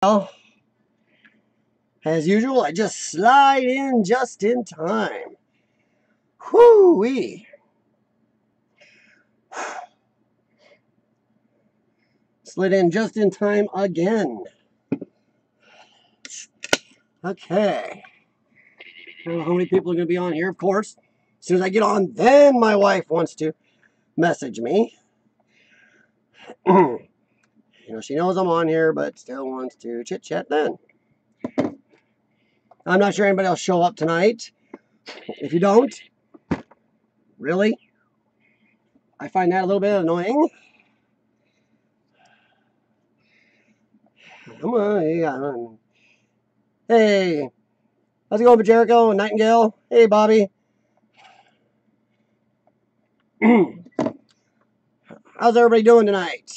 Well, as usual, I just slide in just in time. Whoo-wee. Slid in just in time again. Okay. I don't know how many people are going to be on here, of course. As soon as I get on, then my wife wants to message me. She knows I'm on here, but still wants to chit-chat then. I'm not sure anybody will show up tonight. If you don't, really, I find that a little bit annoying. Come on. Hey, how's it going, Jericho and Nightingale? Hey, Bobby. How's everybody doing tonight?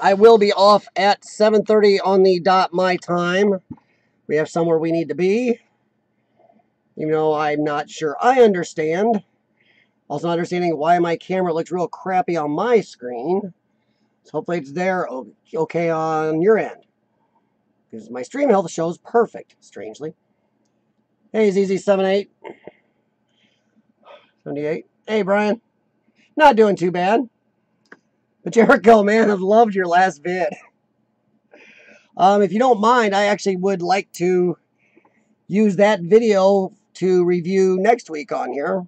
I will be off at 7:30 on the dot my time. We have somewhere we need to be. Even though I'm not sure I understand. Also understanding why my camera looks real crappy on my screen. So hopefully it's there okay on your end. Because my stream health shows perfect, strangely. Hey, ZZ78. 78. Hey, Brian. Not doing too bad. But Jericho, man, I've loved your last vid. If you don't mind, I actually would like to use that video to review next week on here.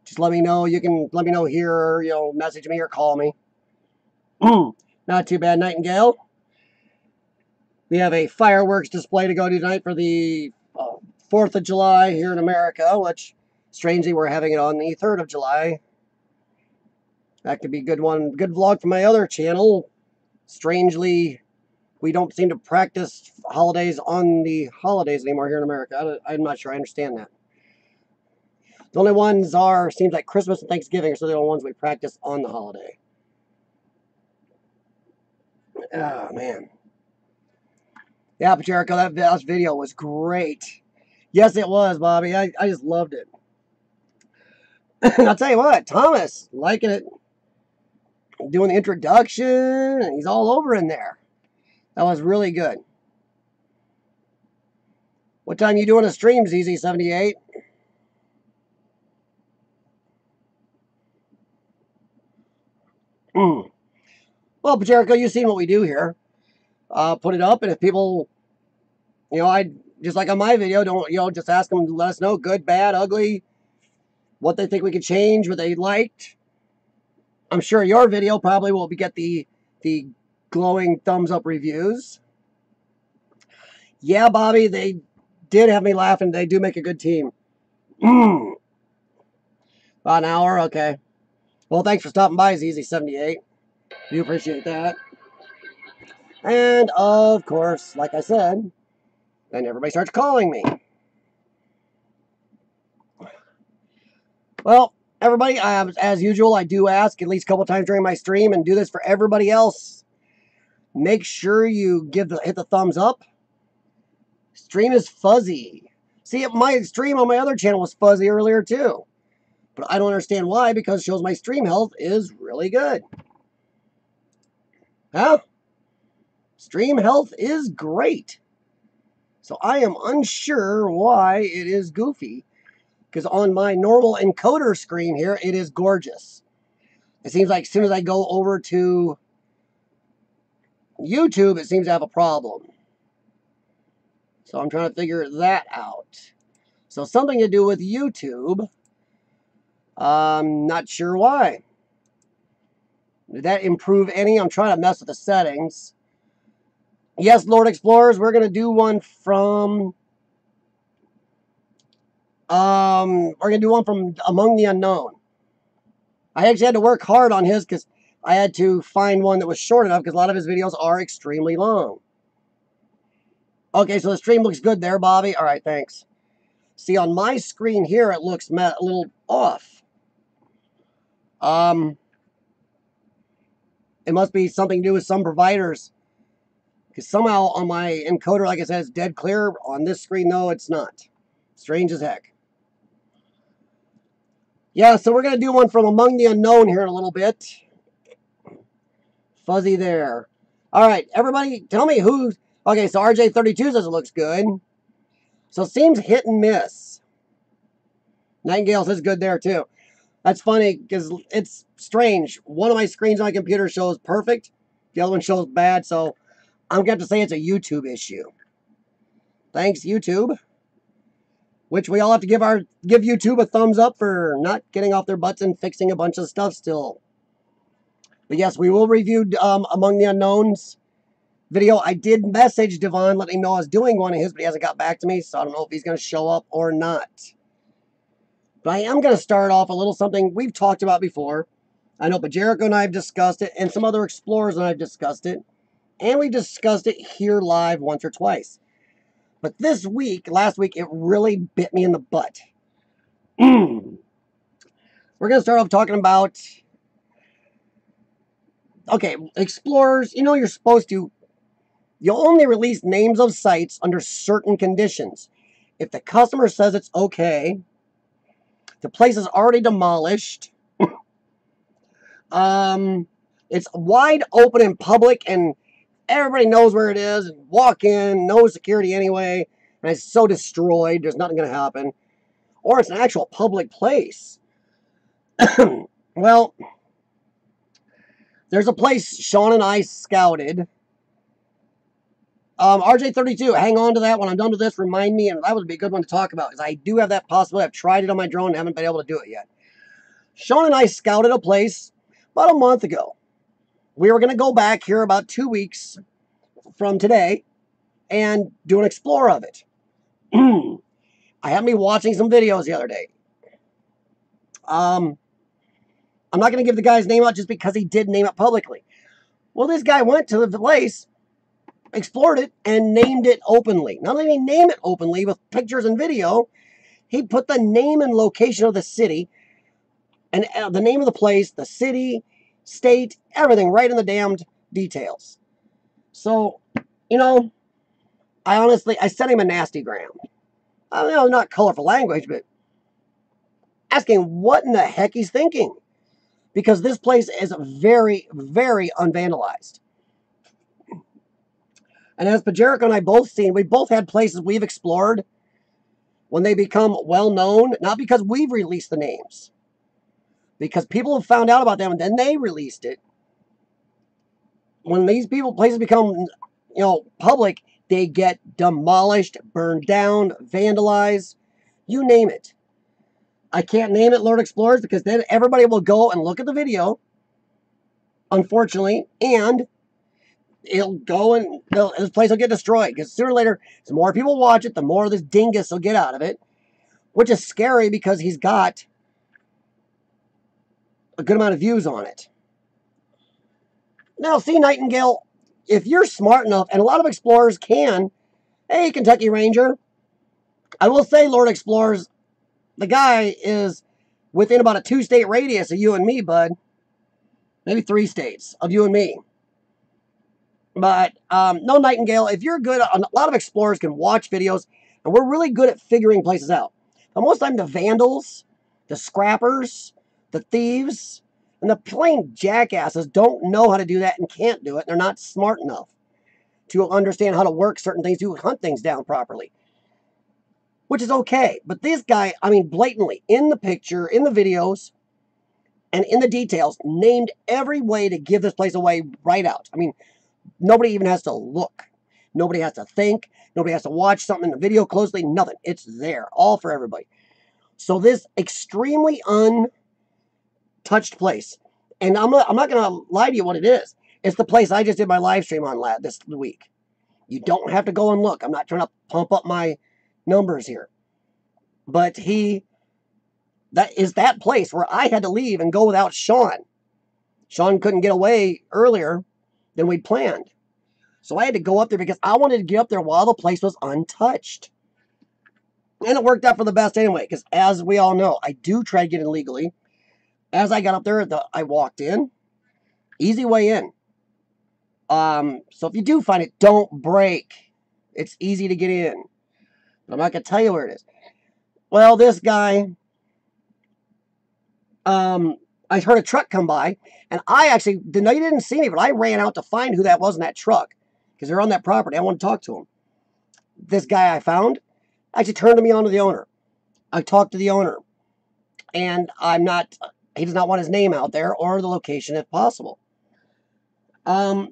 Just let me know. You can let me know here, or, message me or call me. Not too bad, Nightingale. We have a fireworks display to go to tonight for the 4th of July here in America, which, strangely, we're having it on the 3rd of July. That could be a good one. Good vlog from my other channel. Strangely, we don't seem to practice holidays on the holidays anymore here in America. I'm not sure I understand that. The only ones seems like Christmas and Thanksgiving are still the only ones we practice on the holiday. Oh, man. Yeah, but Jericho, that last video was great. Yes, it was, Bobby. I just loved it. I'll tell you what, Thomas, liking it. Doing the introduction, and he's all over in there. That was really good. What time you doing a stream, ZZ78? Well, Jericho, you've seen what we do here. Put it up, and if people, I just like on my video, don't, just ask them to let us know, good, bad, ugly, what they think we could change, what they liked. I'm sure your video probably will get the glowing thumbs up reviews. Yeah, Bobby, they did have me laughing. They do make a good team. About an hour, okay. Well, thanks for stopping by, ZZ78. Do appreciate that. And, of course, like I said, then everybody starts calling me. Well, everybody, as usual, I do ask at least a couple times during my stream, and do this for everybody else. Make sure you hit the thumbs up. Stream is fuzzy. See, my stream on my other channel was fuzzy earlier, too. But I don't understand why, because it shows my stream health is really good. Huh? Stream health is great. So I am unsure why it is goofy. Because on my normal encoder screen here, it is gorgeous. It seems like as soon as I go over to YouTube, it seems to have a problem. So I'm trying to figure that out. So something to do with YouTube. I'm not sure why. Did that improve any? I'm trying to mess with the settings. Yes, Lord Explorers, we're going to do one from... we're going to do one from Among the Unknown. I actually had to work hard on his because I had to find one that was short enough because a lot of his videos are extremely long. Okay, so the stream looks good there, Bobby. All right, thanks. See, on my screen here, it looks a little off. It must be something to do with some providers. Because somehow on my encoder, like I said, it's dead clear. On this screen, though, it's not. Strange as heck. Yeah, so we're going to do one from Among the Unknown here in a little bit. Fuzzy there. All right, everybody, tell me who. Okay, so RJ32 says it looks good. So it seems hit and miss. Nightingale says good there too. That's funny because it's strange. One of my screens on my computer shows perfect. The other one shows bad. So I'm going to say it's a YouTube issue. Thanks, YouTube. Which we all have to give YouTube a thumbs up for not getting off their butts and fixing a bunch of stuff still. But yes, we will review Among the Unknowns video. I did message Devon, letting him know I was doing one of his, but he hasn't got back to me, so I don't know if he's going to show up or not. But I am going to start off a little something we've talked about before. I know, but Jericho and I have discussed it, and some other explorers and I have discussed it. And we discussed it here live once or twice. But this week, last week, it really bit me in the butt. We're going to start off talking about, okay, explorers, you know you're supposed to, you only release names of sites under certain conditions. If the customer says it's okay, the place is already demolished, it's wide open in public, and everybody knows where it is, and walk in, no security anyway, and it's so destroyed, there's nothing going to happen. Or it's an actual public place. Well, there's a place Sean and I scouted. RJ32, hang on to that. When I'm done with this, remind me, and that would be a good one to talk about, because I do have that possibility. I've tried it on my drone and haven't been able to do it yet. Sean and I scouted a place about a month ago. We were going to go back here about 2 weeks from today and do an explore of it. I had me watching some videos the other day. I'm not going to give the guy's name out just because he did name it publicly. Well, this guy went to the place, explored it, and named it openly. Not only did he name it openly with pictures and video, he put the name and location of the city and the name of the place, the city, state, everything right in the damned details. So, you know, I sent him a nasty gram. I know, not colorful language, but asking what in the heck he's thinking. Because this place is very, very unvandalized. And as Pajerico and I both seen, we both had places we've explored when they become well-known, not because we've released the names, because people have found out about them and then they released it. When these places become, public, they get demolished, burned down, vandalized, you name it. I can't name it Lord Explorers because then everybody will go and look at the video, unfortunately, and it'll go and this place will get destroyed because sooner or later, the more people watch it, the more this dingus will get out of it, which is scary because he's got a good amount of views on it. Now, see, Nightingale, if you're smart enough, and a lot of explorers can, hey, Kentucky Ranger, I will say, Lord Explorers, the guy is within about a 2-state radius of you and me, bud. Maybe 3 states of you and me. But, no, Nightingale, if you're good, a lot of explorers can watch videos, and we're really good at figuring places out. But most of the time, the vandals, the scrappers, the thieves, and the plain jackasses don't know how to do that and can't do it. They're not smart enough to understand how to work certain things, to hunt things down properly. Which is okay. But this guy, blatantly, in the picture, in the videos, and in the details, named every way to give this place away right out. Nobody even has to look. Nobody has to think. Nobody has to watch something in the video closely. Nothing. It's there. All for everybody. So this extremely untouched place, and I'm not going to lie to you what it is. It's the place I just did my live stream on this week. You don't have to go and look. I'm not trying to pump up my numbers here. But that is that place where I had to leave and go without Sean. Sean couldn't get away earlier than we'd planned. So I had to go up there because I wanted to get up there while the place was untouched. And it worked out for the best anyway, because as we all know, I do try to get in legally. As I got up there, I walked in. Easy way in. So if you do find it, don't break. It's easy to get in. But I'm not going to tell you where it is. Well, this guy, I heard a truck come by, and I actually, he didn't see me, but I ran out to find who that was in that truck, because they're on that property. I want to talk to him. This guy I found actually turned me on to the owner. I talked to the owner, and he does not want his name out there or the location if possible. But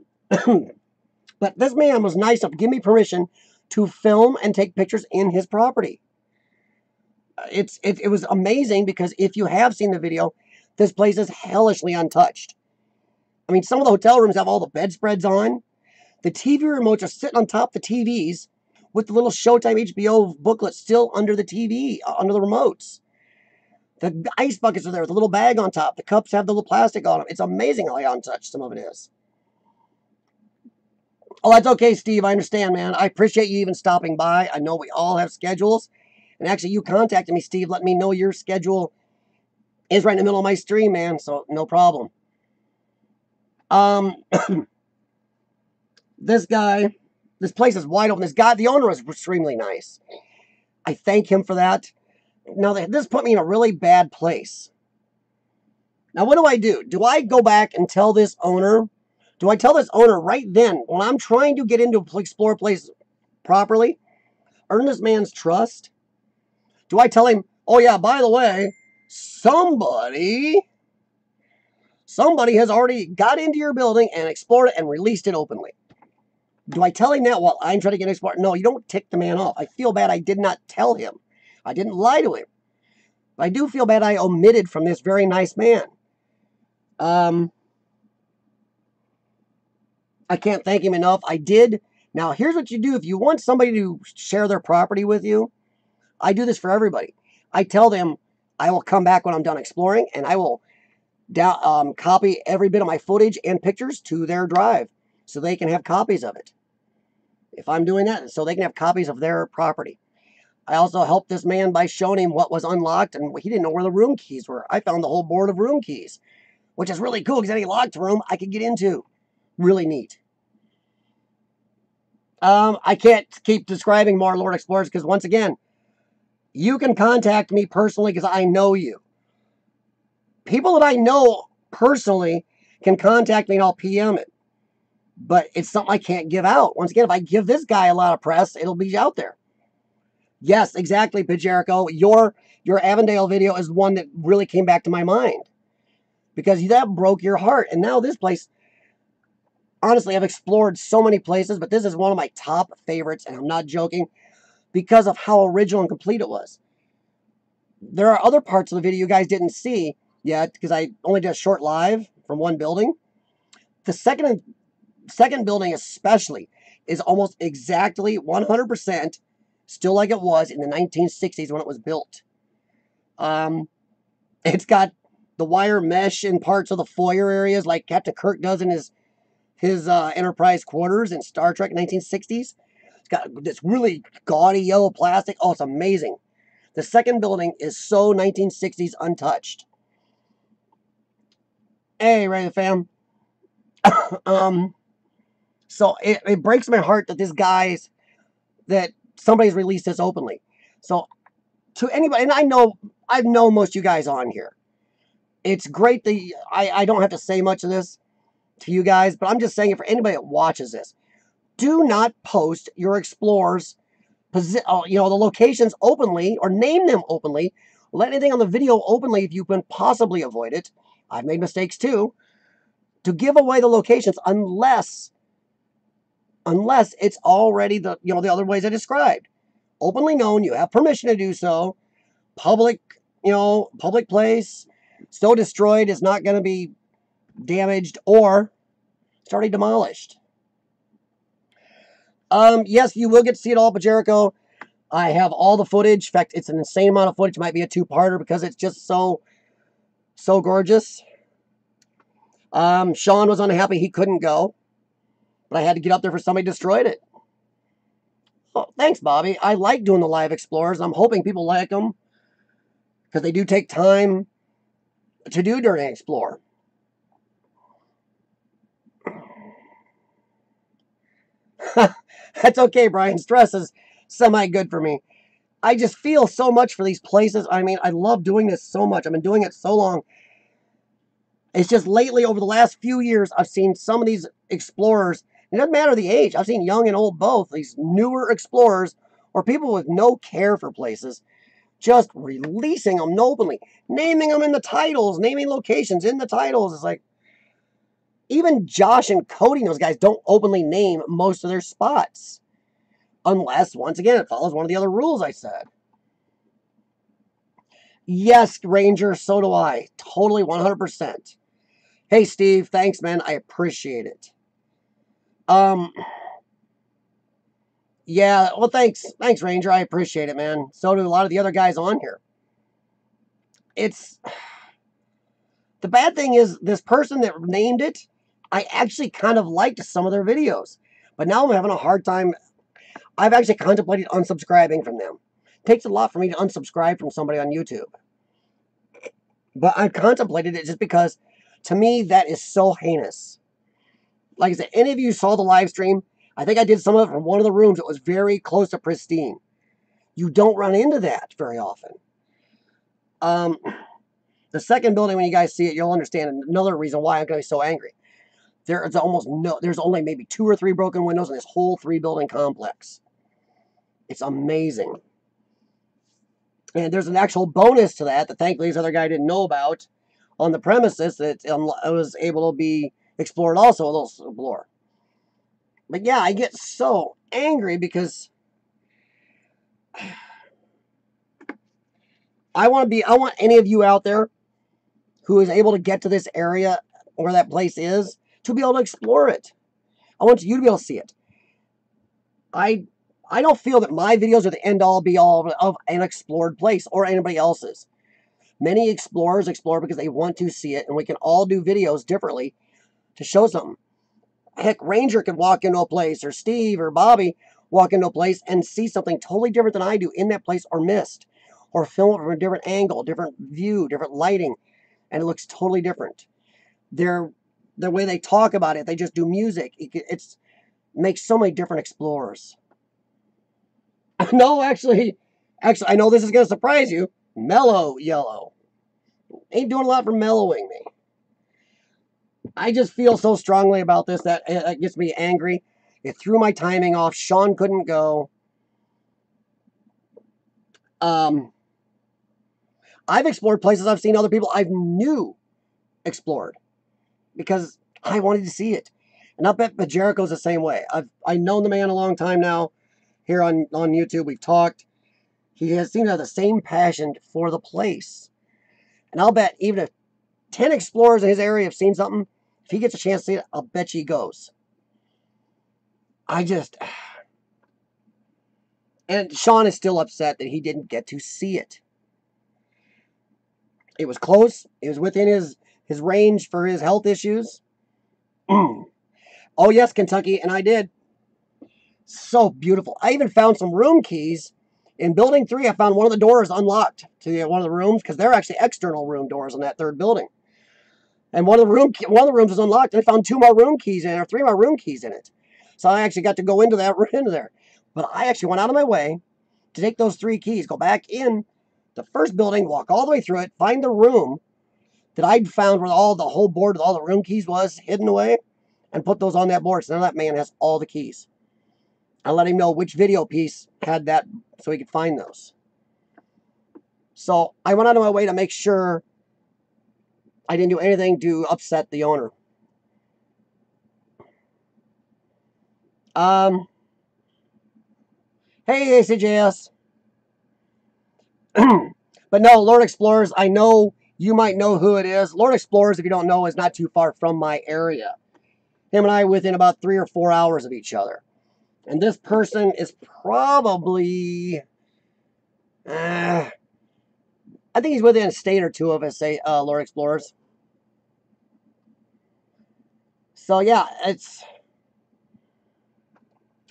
this man was nice enough to give me permission to film and take pictures in his property. It was amazing, because if you have seen the video, this place is hellishly untouched. I mean, some of the hotel rooms have all the bedspreads on. The TV remotes are sitting on top of the TVs with the little Showtime HBO booklet still under the TV, under the remotes. The ice buckets are there with a little bag on top. The cups have the little plastic on them. It's amazing how untouched some of it is. Oh, that's okay, Steve. I understand, man. I appreciate you even stopping by. I know we all have schedules. And actually, you contacted me, Steve. Let me know your schedule is right in the middle of my stream, man. So, no problem. This place is wide open. This guy, the owner, is extremely nice. I thank him for that. Now, this put me in a really bad place. Now, what do? Do I go back and tell this owner? Do I tell this owner right then, when I'm trying to get into explore a place properly, earn this man's trust? Do I tell him, oh yeah, by the way, somebody has already got into your building and explored it and released it openly? Do I tell him that while I'm trying to get explored? No, you don't tick the man off. I feel bad I did not tell him. I didn't lie to him. But I do feel bad I omitted from this very nice man. I can't thank him enough. I did. Now, here's what you do. If you want somebody to share their property with you, I do this for everybody. I tell them I will come back when I'm done exploring, and I will copy every bit of my footage and pictures to their drive so they can have copies of it. If I'm doing that, so they can have copies of their property. I also helped this man by showing him what was unlocked, and he didn't know where the room keys were. I found the whole board of room keys, which is really cool, because any locked room I could get into. Really neat. I can't keep describing more Lord Explorers, because once again, you can contact me personally because I know you. People that I know personally can contact me and I'll PM it. But it's something I can't give out. Once again, if I give this guy a lot of press, it'll be out there. Yes, exactly, Pajerico. Your Avondale video is one that really came back to my mind, because that broke your heart. And now this place, honestly, I've explored so many places, but this is one of my top favorites, and I'm not joking, because of how original and complete it was. There are other parts of the video you guys didn't see yet, because I only did a short live from one building. The second building especially is almost exactly 100% still like it was in the 1960s when it was built. It's got the wire mesh in parts of the foyer areas like Captain Kirk does in his Enterprise quarters in Star Trek 1960s. It's got this really gaudy yellow plastic. Oh, it's amazing. The second building is so 1960s untouched. Hey, ready the fam? So it breaks my heart that somebody's released this openly. So to anybody, and I've known most of you guys on here. It's great that I don't have to say much of this to you guys, but I'm just saying it for anybody that watches this. Do not post your explorers, the locations openly, or name them openly. Let anything on the video openly if you can possibly avoid it. I've made mistakes too. To give away the locations unless it's already the other ways I described. Openly known, you have permission to do so. Public place, still destroyed, is not going to be damaged, or it's already demolished. Yes, you will get to see it all, Pajerico. I have all the footage. In fact, it's an insane amount of footage. It might be a two-parter because it's just so gorgeous. Sean was unhappy he couldn't go, but I had to get up there for somebody destroyed it. Oh, thanks, Bobby. I like doing the live explorers. I'm hoping people like them because they do take time to do during Explore. That's okay, Brian. Stress is semi-good for me. I just feel so much for these places. I mean, I love doing this so much. I've been doing it so long. It's just lately, over the last few years, I've seen some of these explorers. It doesn't matter the age. I've seen young and old both. These newer explorers or people with no care for places just releasing them openly, naming them in the titles, naming locations in the titles. It's like, even Josh and Cody, those guys, don't openly name most of their spots. Unless, once again, it follows one of the other rules I said. Yes, Ranger, so do I. Totally 100%. Hey, Steve, thanks, man. I appreciate it. Yeah, well, thanks. Thanks, Ranger. I appreciate it, man. So do a lot of the other guys on here. It's... The bad thing is, this person that named it, I actually kind of liked some of their videos. But now I'm having a hard time. I've actually contemplated unsubscribing from them. It takes a lot for me to unsubscribe from somebody on YouTube. But I've contemplated it just because, to me, that is so heinous. Like I said, any of you saw the live stream, I think I did some of it from one of the rooms that was very close to pristine. You don't run into that very often. The second building, when you guys see it, you'll understand another reason why I'm going to be so angry. There's only maybe 2 or 3 broken windows in this whole 3-building complex. It's amazing. And there's an actual bonus to that thankfully this other guy didn't know about on the premises that was able to be explored also a little more. But yeah, I get so angry because I want any of you out there who is able to get to this area where that place is to be able to explore it. I want you to be able to see it. I don't feel that my videos are the end-all, be-all of an explored place or anybody else's. Many explorers explore because they want to see it, and we can all do videos differently to show something. Heck, Ranger could walk into a place, or Steve or Bobby walk into a place and see something totally different than I do in that place, or missed, or film it from a different angle, different view, different lighting, and it looks totally different. The way they talk about it, they just do music. It makes so many different explorers. No, actually, I know this is going to surprise you. Mellow yellow. Ain't doing a lot for mellowing me. I just feel so strongly about this that it gets me angry. It threw my timing off. Sean couldn't go. I've explored places I've seen other people I've knew explored because I wanted to see it. And I bet Jericho's the same way. I've known the man a long time now. Here on YouTube, we've talked. He has seemed to have the same passion for the place. And I'll bet even if 10 explorers in his area have seen something, if he gets a chance to see it, I'll bet you he goes. And Sean is still upset that he didn't get to see it. It was close. It was within his range for his health issues. Oh, yes, Kentucky, and I did. So beautiful. I even found some room keys. In building 3, I found one of the doors unlocked to one of the rooms because they're actually external room doors in that 3rd building. And one of the rooms was unlocked, and I found 2 more room keys in it, or 3 more room keys in it. So I actually got to go into there. But I actually went out of my way to take those 3 keys, go back in the first building, walk all the way through it, find the room that I'd found where the whole board with all the room keys was hidden away, and put those on that board. So now that man has all the keys. I let him know which video piece had that so he could find those. So I went out of my way to make sure I didn't do anything to upset the owner. Hey, ACJS. But no, Lord Explorers, I know you might know who it is. Lord Explorers, if you don't know, is not too far from my area. Him and I within about 3 or 4 hours of each other. And this person is probably... I think he's within a state or 2 of us, Lord Explorers. So yeah, it's...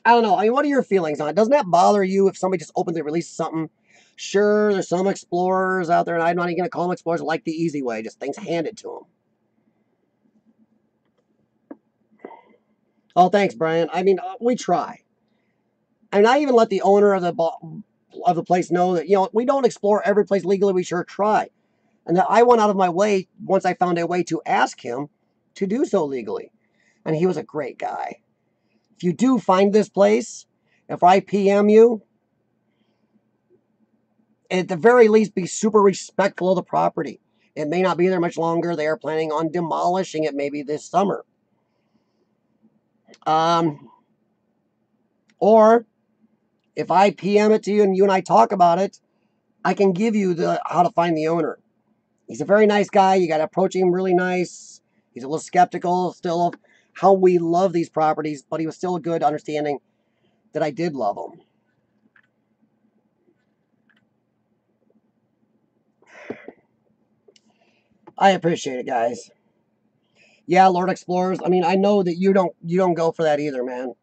I don't know. I mean, what are your feelings on it? Doesn't that bother you if somebody just opens and releases something? Sure, there's some explorers out there, and I'm not even going to call them explorers, like the easy way, just things handed to them. Oh, thanks, Brian. I mean, we try. And I even let the owner of the place know that, we don't explore every place legally. We sure try. And that I went out of my way once I found a way to ask him to do so legally. And he was a great guy. If you do find this place, if I PM you, at the very least be super respectful of the property. It may not be there much longer. They are planning on demolishing it maybe this summer. Or if I PM it to you and you and I talk about it, I can give you the how to find the owner. He's a very nice guy. You got to approach him really nice. He's a little skeptical still of how we love these properties, but he was still good, understanding that I did love them. I appreciate it, guys. Yeah, Lord Explorers. I mean, I know that you don't go for that either, man.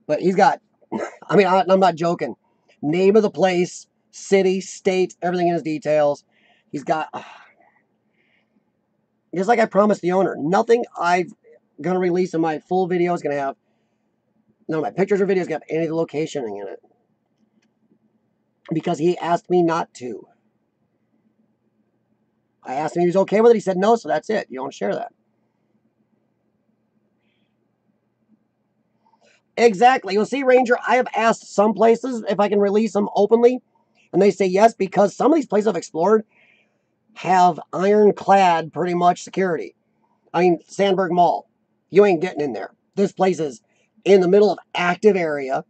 But he's got. I mean, I'm not joking. Name of the place, city, state, everything in his details. He's got. Just like I promised the owner, nothing I'm gonna release in my full video is gonna have. None of my pictures or videos gonna have any of the locationing in it because he asked me not to. I asked him if he was okay with it. He said no, so that's it. You don't share that. Exactly. You'll see, Ranger, I have asked some places if I can release them openly, and they say yes because some of these places I've explored have ironclad, pretty much, security. I mean, Sandberg Mall. You ain't getting in there. This place is in the middle of active area.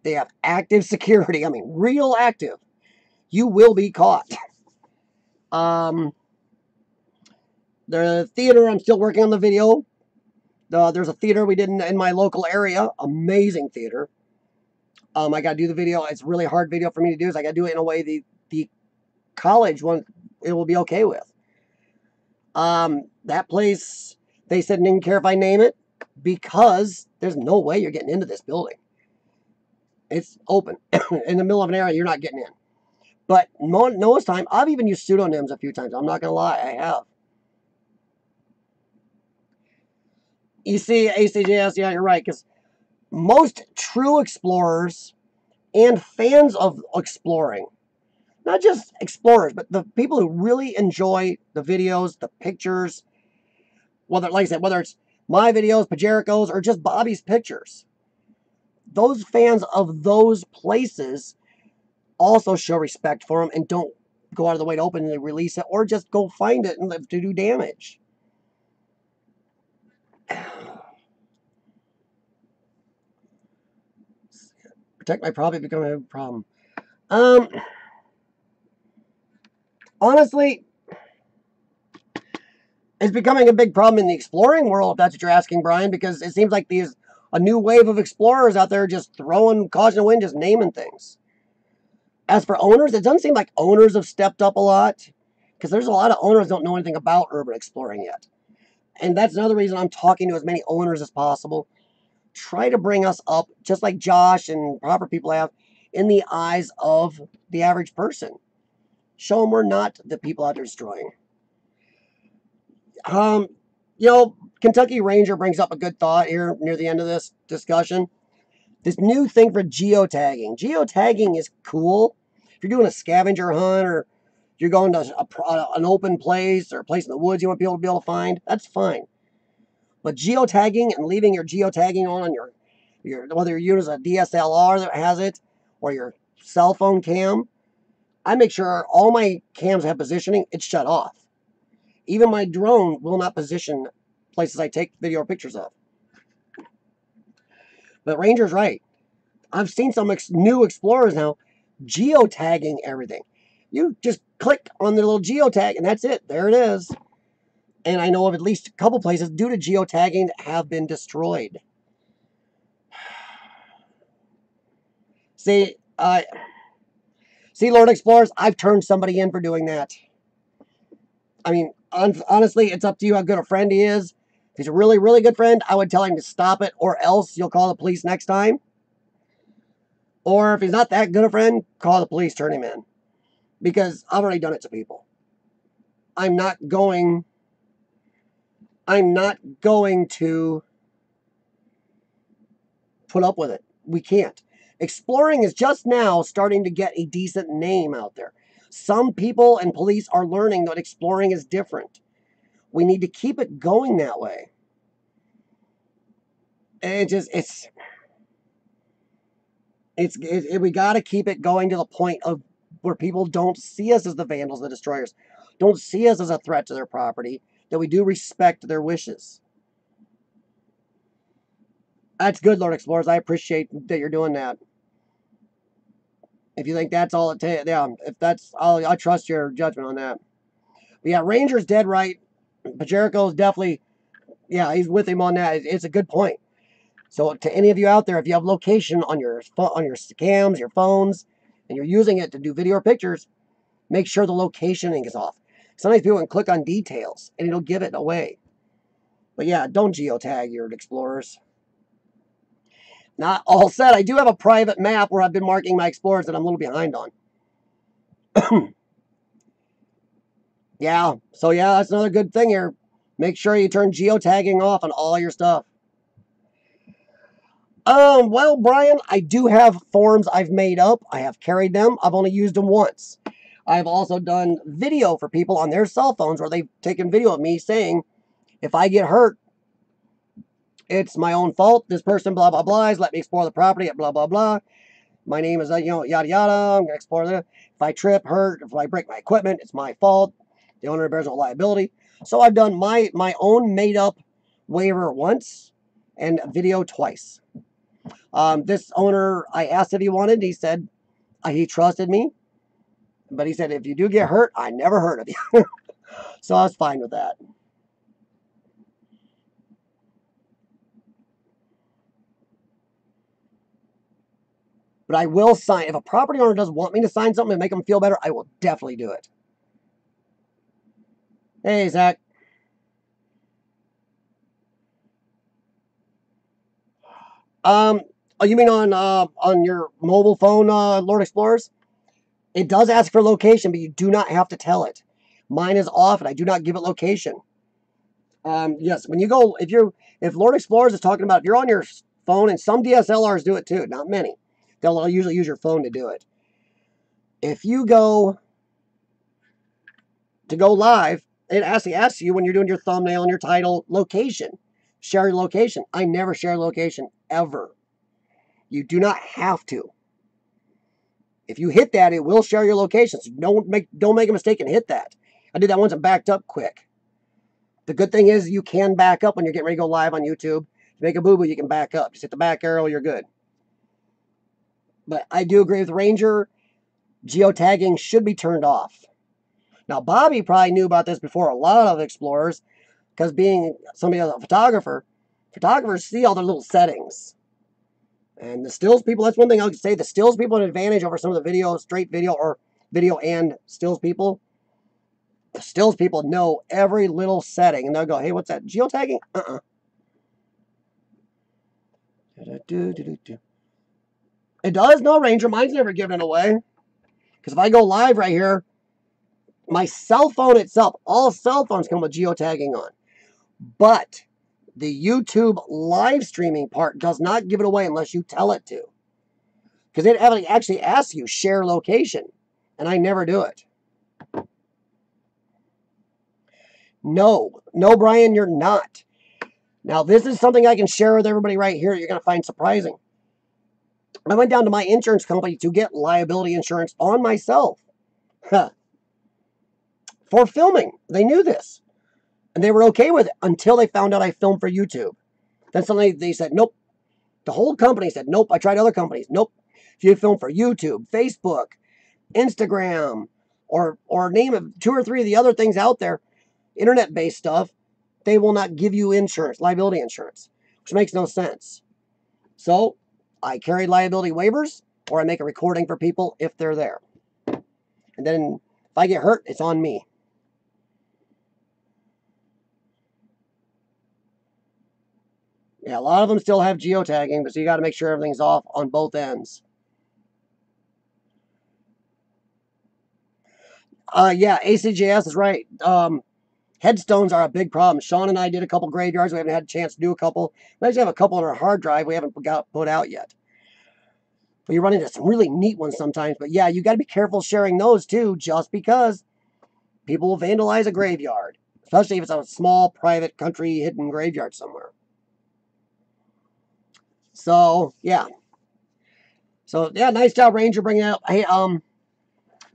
They have active security. I mean, real active. You will be caught. The theater, I'm still working on the video. There's a theater we did in my local area. Amazing theater. I got to do the video. It's a really hard video for me to do. So I got to do it in a way the college one it will be okay with. That place, they said didn't care if I name it because there's no way you're getting into this building. It's open in the middle of an area. You're not getting in. But most time, I've even used pseudonyms a few times. I'm not gonna lie, I have. You see, ACJS, yeah, you're right, because most true explorers and fans of exploring, not just explorers, but the people who really enjoy the videos, the pictures, whether, like I said, whether it's my videos, Pajerico's, or just Bobby's pictures, those fans of those places also show respect for them and don't go out of the way to open and release it, or just go find it and to do damage. Protect my property becoming a problem. Honestly, it's becoming a big problem in the exploring world, if that's what you're asking, Brian, because it seems like there's a new wave of explorers out there just throwing caution to the wind, just naming things. As for owners, it doesn't seem like owners have stepped up a lot, because there's a lot of owners don't know anything about urban exploring yet. And that's another reason I'm talking to as many owners as possible. Try to bring us up, just like Josh and proper people have, in the eyes of the average person. Show them we're not the people out there destroying. You know, Kentucky Ranger brings up a good thought here near the end of this discussion. This new thing for geotagging. Geotagging is cool. If you're doing a scavenger hunt or you're going to an open place or a place in the woods you want people to be able to find, that's fine. But geotagging and leaving your geotagging on your whether you're using a DSLR that has it or your cell phone cam, I make sure all my cams have positioning. It's shut off. Even my drone will not position places I take video or pictures of. But Ranger's right. I've seen some new explorers now geotagging everything. You just click on the little geotag and that's it. There it is. And I know of at least a couple places due to geotagging that have been destroyed. See, Lord Explorers, I've turned somebody in for doing that. I mean, honestly, it's up to you how good a friend he is. If he's a really, really good friend, I would tell him to stop it, or else you'll call the police next time. Or if he's not that good a friend, call the police, turn him in. Because I've already done it to people. I'm not going to put up with it. We can't. Exploring is just now starting to get a decent name out there. Some people and police are learning that exploring is different. We need to keep it going that way. We got to keep it going to the point of where people don't see us as the vandals, the destroyers, don't see us as a threat to their property, that we do respect their wishes. That's good, Lord Explorers. I appreciate that you're doing that. If you think that's all it takes, yeah, if that's, I trust your judgment on that. But yeah, Ranger's dead right. But Jericho's definitely, yeah, he's with him on that. It's a good point. So to any of you out there, if you have location on your cams, your phones, and you're using it to do video or pictures, make sure the locationing is off. Sometimes people can click on details and it'll give it away. But yeah, don't geotag your explorers. Not all set. I do have a private map where I've been marking my explorers that I'm a little behind on. Yeah, so yeah, that's another good thing here. Make sure you turn geotagging off on all your stuff. Well, Brian, I do have forms I've made up. I have carried them. I've only used them once. I've also done video for people on their cell phones where they've taken video of me saying, if I get hurt, it's my own fault. This person, blah, blah, blah, has let me explore the property at blah, blah, blah. My name is, yada, yada. I'm going to explore that. If I trip, hurt, if I break my equipment, it's my fault. The owner bears no liability. So I've done my own made-up waiver once and video twice. This owner, I asked if he wanted. He said he trusted me. But he said, if you do get hurt, I never heard of you. So I was fine with that. But I will sign. If a property owner does want me to sign something to make them feel better, I will definitely do it. Hey, Zach. Oh, you mean on your mobile phone, Lord Explorers? It does ask for location, but you do not have to tell it. Mine is off, and I do not give it location. Yes, when you go, if Lord Explorers is talking about, if you're on your phone, and some DSLRs do it too, not many. They'll usually use your phone to do it. If you go to go live, it actually asks you when you're doing your thumbnail and your title, location. Share your location. I never share location, ever. You do not have to. If you hit that, it will share your location. So don't make a mistake and hit that. I did that once and backed up quick. The good thing is you can back up when you're getting ready to go live on YouTube. If you make a boo-boo, you can back up. Just hit the back arrow, you're good. But I do agree with Ranger. Geotagging should be turned off. Now, Bobby probably knew about this before a lot of explorers, because being somebody as a photographer, photographers see all their little settings. And the stills people, that's one thing I would say, the stills people have an advantage over some of the video, straight video, or video and stills people. The stills people know every little setting, and they'll go, hey, what's that, geotagging? It does? No, Ranger, mine's never given it away. Because if I go live right here, my cell phone itself, all cell phones come with geotagging on. But the YouTube live streaming part does not give it away unless you tell it to. Because it actually asks you, share location. And I never do it. No, Brian, you're not. Now, this is something I can share with everybody right here. You're going to find surprising. I went down to my insurance company to get liability insurance on myself. For filming. They knew this. And they were okay with it until they found out I filmed for YouTube. Then suddenly they said, nope. The whole company said, nope. I tried other companies. Nope. If you film for YouTube, Facebook, Instagram, or name 2 or 3 of the other things out there, internet-based stuff, they will not give you insurance, liability insurance, which makes no sense. So I carry liability waivers, or I make a recording for people if they're there. And then if I get hurt, it's on me. Yeah, a lot of them still have geotagging, but so you got to make sure everything's off on both ends. Yeah, ACJS is right. Headstones are a big problem. Sean and I did a couple graveyards. We haven't had a chance to do a couple. We actually have a couple on our hard drive we haven't got put out yet. But you run into some really neat ones sometimes. But yeah, you got to be careful sharing those too, just because people will vandalize a graveyard, especially if it's a small, private, country hidden graveyard somewhere. So yeah. So yeah, nice job, Ranger, bringing it up. Hey,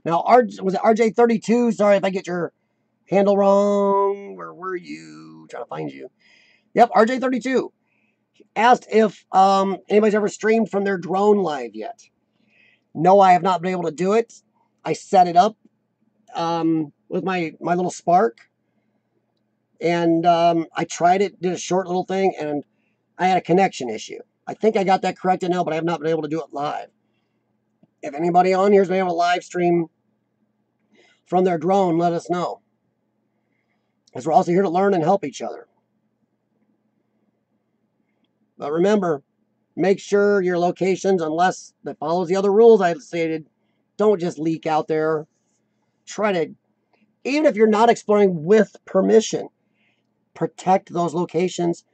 now was it RJ32? Sorry if I get your handle wrong. Where were you? Trying to find you. Yep, RJ32 asked if anybody's ever streamed from their drone live yet. No, I have not been able to do it. I set it up with my little Spark, and I tried it, did a short little thing, and I had a connection issue. I think I got that corrected now, but I have not been able to do it live. If anybody on here has been able to live stream from their drone, let us know. Because we're also here to learn and help each other. But remember, make sure your locations, unless it follows the other rules I stated, don't just leak out there. Try to, even if you're not exploring with permission, protect those locations,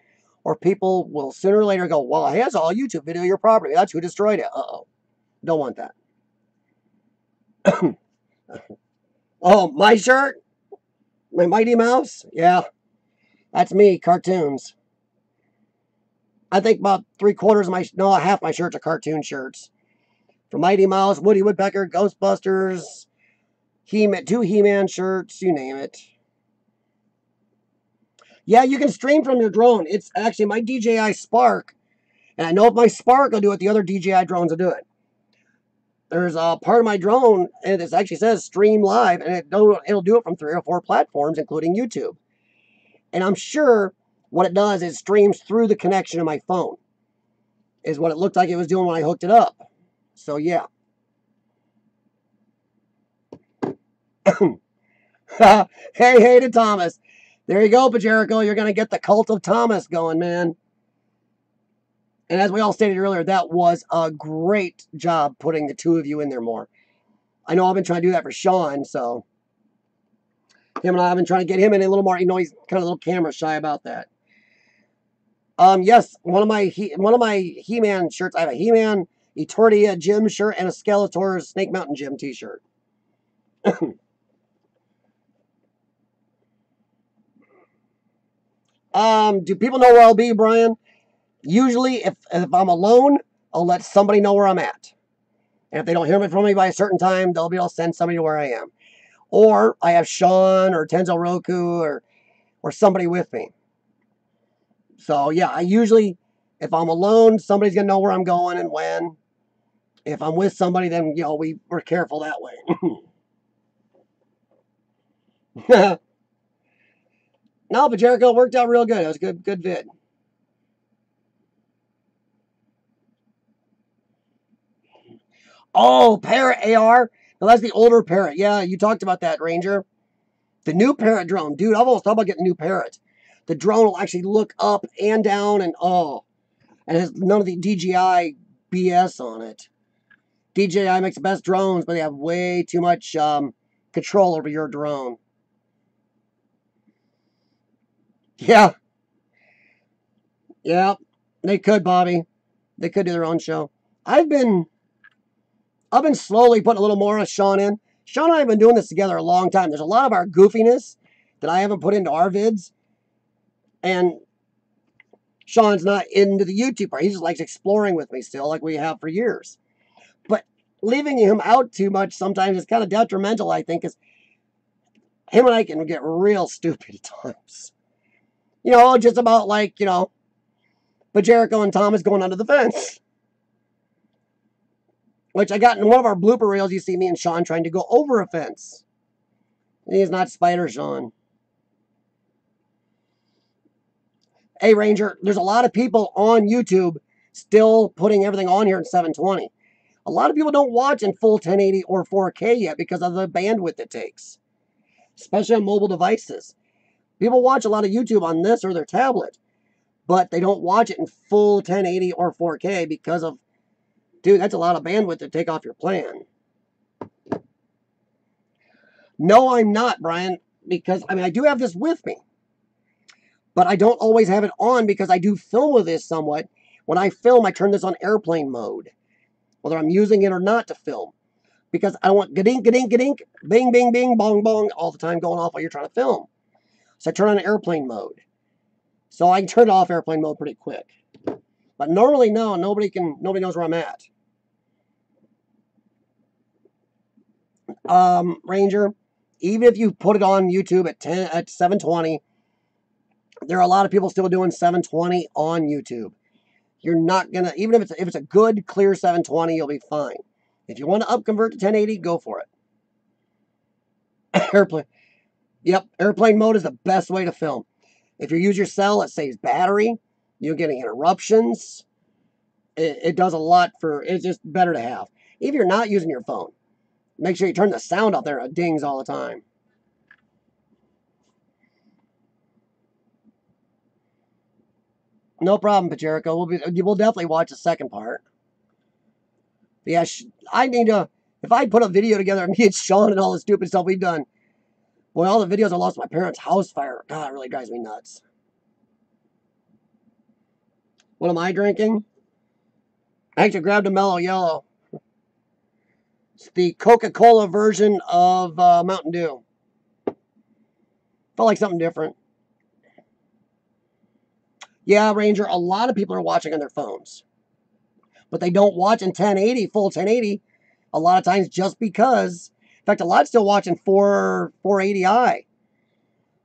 or people will sooner or later go, well, he has all YouTube video of your property. That's who destroyed it. Uh-oh. Don't want that. Oh, my shirt? My Mighty Mouse? Yeah, that's me, cartoons. I think about 3/4 of my, no, half my shirts are cartoon shirts. From Mighty Mouse, Woody Woodpecker, Ghostbusters, He-Man, 2 He-Man shirts, you name it. Yeah, you can stream from your drone. It's actually my DJI Spark. And I know if my Spark will do it, the other DJI drones will do it. There's a part of my drone, and it actually says stream live, and it'll do it from 3 or 4 platforms, including YouTube. And I'm sure what it does is streams through the connection of my phone, is what it looked like it was doing when I hooked it up. So yeah. Hey to Thomas. There you go, Pajerico. You're going to get the cult of Thomas going, man. And as we all stated earlier, that was a great job putting the 2 of you in there more. I know I've been trying to do that for Sean, so him and I have been trying to get him in a little more. You know, he's kind of a little camera shy about that. Yes, one of my He-Man shirts. I have a He-Man Eternia Gym shirt and a Skeletor Snake Mountain Gym T-shirt. Do people know where I'll be, Brian? Usually, if I'm alone, I'll let somebody know where I'm at. And if they don't hear from me by a certain time, they'll be able to send somebody to where I am. Or I have Sean or Tenzo Roku or somebody with me. So yeah, I usually, if I'm alone, somebody's gonna know where I'm going and when. If I'm with somebody, then you know we're careful that way. No, but Jericho worked out real good. It was a good vid. Oh, Parrot AR. Now that's the older Parrot. Yeah, you talked about that, Ranger. The new Parrot drone. Dude, I've almost thought about getting a new Parrot. The drone will actually look up and down and and has none of the DJI BS on it. DJI makes the best drones, but they have way too much control over your drone. Yeah. Yeah. They could, Bobby. They could do their own show. I've been slowly putting a little more of Sean in. Sean and I have been doing this together a long time. There's a lot of our goofiness that I haven't put into our vids. And Sean's not into the YouTube part. He just likes exploring with me still, like we have for years. But leaving him out too much sometimes is kind of detrimental, I think, because him and I can get real stupid at times. You know, just about like, you know, but Jericho and Thomas going under the fence. Which I got in one of our blooper reels, you see me and Sean trying to go over a fence. He's not Spider Sean. Hey, Ranger, there's a lot of people on YouTube still putting everything on here in 720. A lot of people don't watch in full 1080 or 4K yet because of the bandwidth it takes, especially on mobile devices. People watch a lot of YouTube on this or their tablet, but they don't watch it in full 1080 or 4K because of, dude, that's a lot of bandwidth to take off your plan. No, I'm not, Brian, because, I mean, I do have this with me, but I don't always have it on because I do film with this somewhat. When I film, I turn this on airplane mode. whether I'm using it or not to film. Because I don't want gadink, gadink, gadink, bing, bing, bing, bong, bong, all the time going off while you're trying to film. So I turn on airplane mode. So I can turn off airplane mode pretty quick. But normally, no, nobody knows where I'm at. Ranger, even if you put it on YouTube at 720, there are a lot of people still doing 720 on YouTube. You're not gonna, even if it's a good clear 720, you'll be fine. If you want to upconvert to 1080, go for it. Airplane. Yep, airplane mode is the best way to film. If you use your cell, it saves battery. You're getting interruptions. It does a lot for, it's just better to have. If you're not using your phone, make sure you turn the sound out there. It dings all the time. No problem, Pajerico. We'll definitely watch the second part. But yeah, I need to, if I put a video together of me and Sean and all the stupid stuff we've done, boy, all the videos I lost my parents' house fire. God, it really drives me nuts. What am I drinking? I actually grabbed a Mellow Yellow. It's the Coca-Cola version of Mountain Dew. Felt like something different. Yeah, Ranger, a lot of people are watching on their phones. But they don't watch in 1080, full 1080, a lot of times just because, in fact, a lot still watching 480i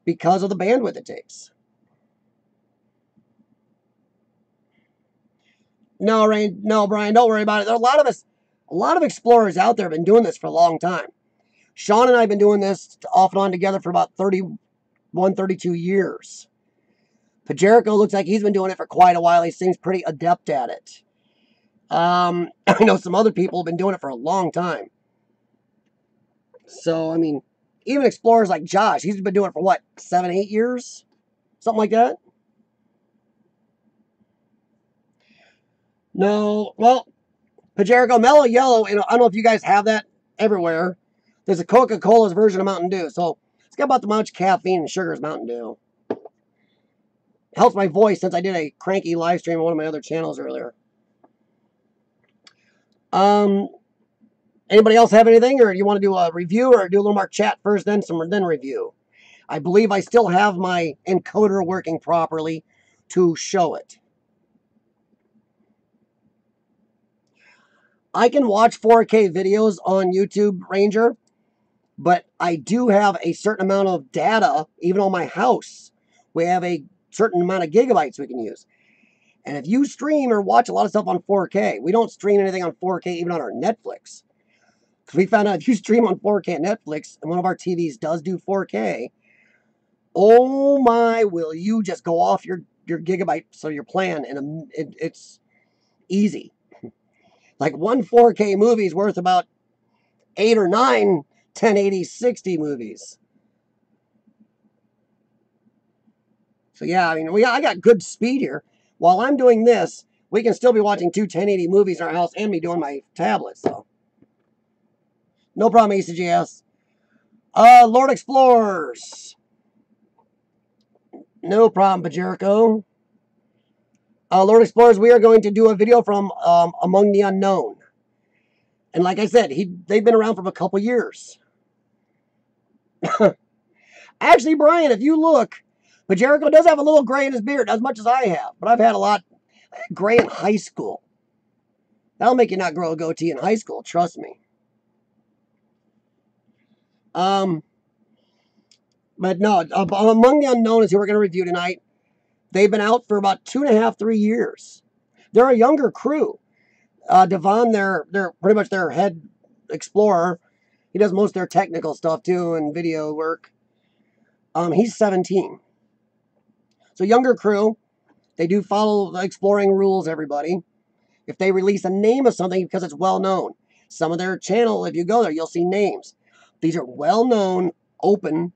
because of the bandwidth it takes. No, Brian, don't worry about it. There are a lot of explorers out there have been doing this for a long time. Sean and I have been doing this off and on together for about 31, 32 years. Pajerico looks like he's been doing it for quite a while. He seems pretty adept at it. I know some other people have been doing it for a long time. So, I mean, even explorers like Josh, he's been doing it for what, 7, 8 years? Something like that? No, well, Pajerico Mellow Yellow, I don't know if you guys have that everywhere. There's a Coca-Cola's version of Mountain Dew. So, it's got about the much caffeine and sugar as Mountain Dew. Helps my voice since I did a cranky live stream on one of my other channels earlier. Anybody else have anything, or do you want to do a review, or do a little more chat first, then review? I believe I still have my encoder working properly to show it. I can watch 4K videos on YouTube, Ranger, but I do have a certain amount of data, even on my house. We have a certain amount of gigabytes we can use. And if you stream or watch a lot of stuff on 4K, we don't stream anything on 4K even on our Netflix. Because we found out if you stream on 4K Netflix, and one of our TVs does do 4K, oh my, will you just go off your gigabytes of your plan, and it's easy. Like one 4K movie is worth about 8 or 9 1080 60 movies. So yeah, I mean, I got good speed here. While I'm doing this, we can still be watching 2 1080 movies in our house and me doing my tablet, so. No problem, ACGS. Lord Explorers. No problem, Pajerico. Lord Explorers, we are going to do a video from Among the Unknown. And like I said, they've been around for a couple years. Actually, Brian, if you look, Pajerico does have a little gray in his beard, as much as I have. But I've had a lot gray in high school. That'll make you not grow a goatee in high school, trust me. But no, Among the Unknown is who we're going to review tonight. They've been out for about 2.5, 3 years. They're a younger crew. Devon, they're pretty much their head explorer. He does most of their technical stuff too and video work. He's 17. So younger crew. They do follow the exploring rules, everybody. If they release a name of something because it's well known. Some of their channel, if you go there, you'll see names. These are well known, open,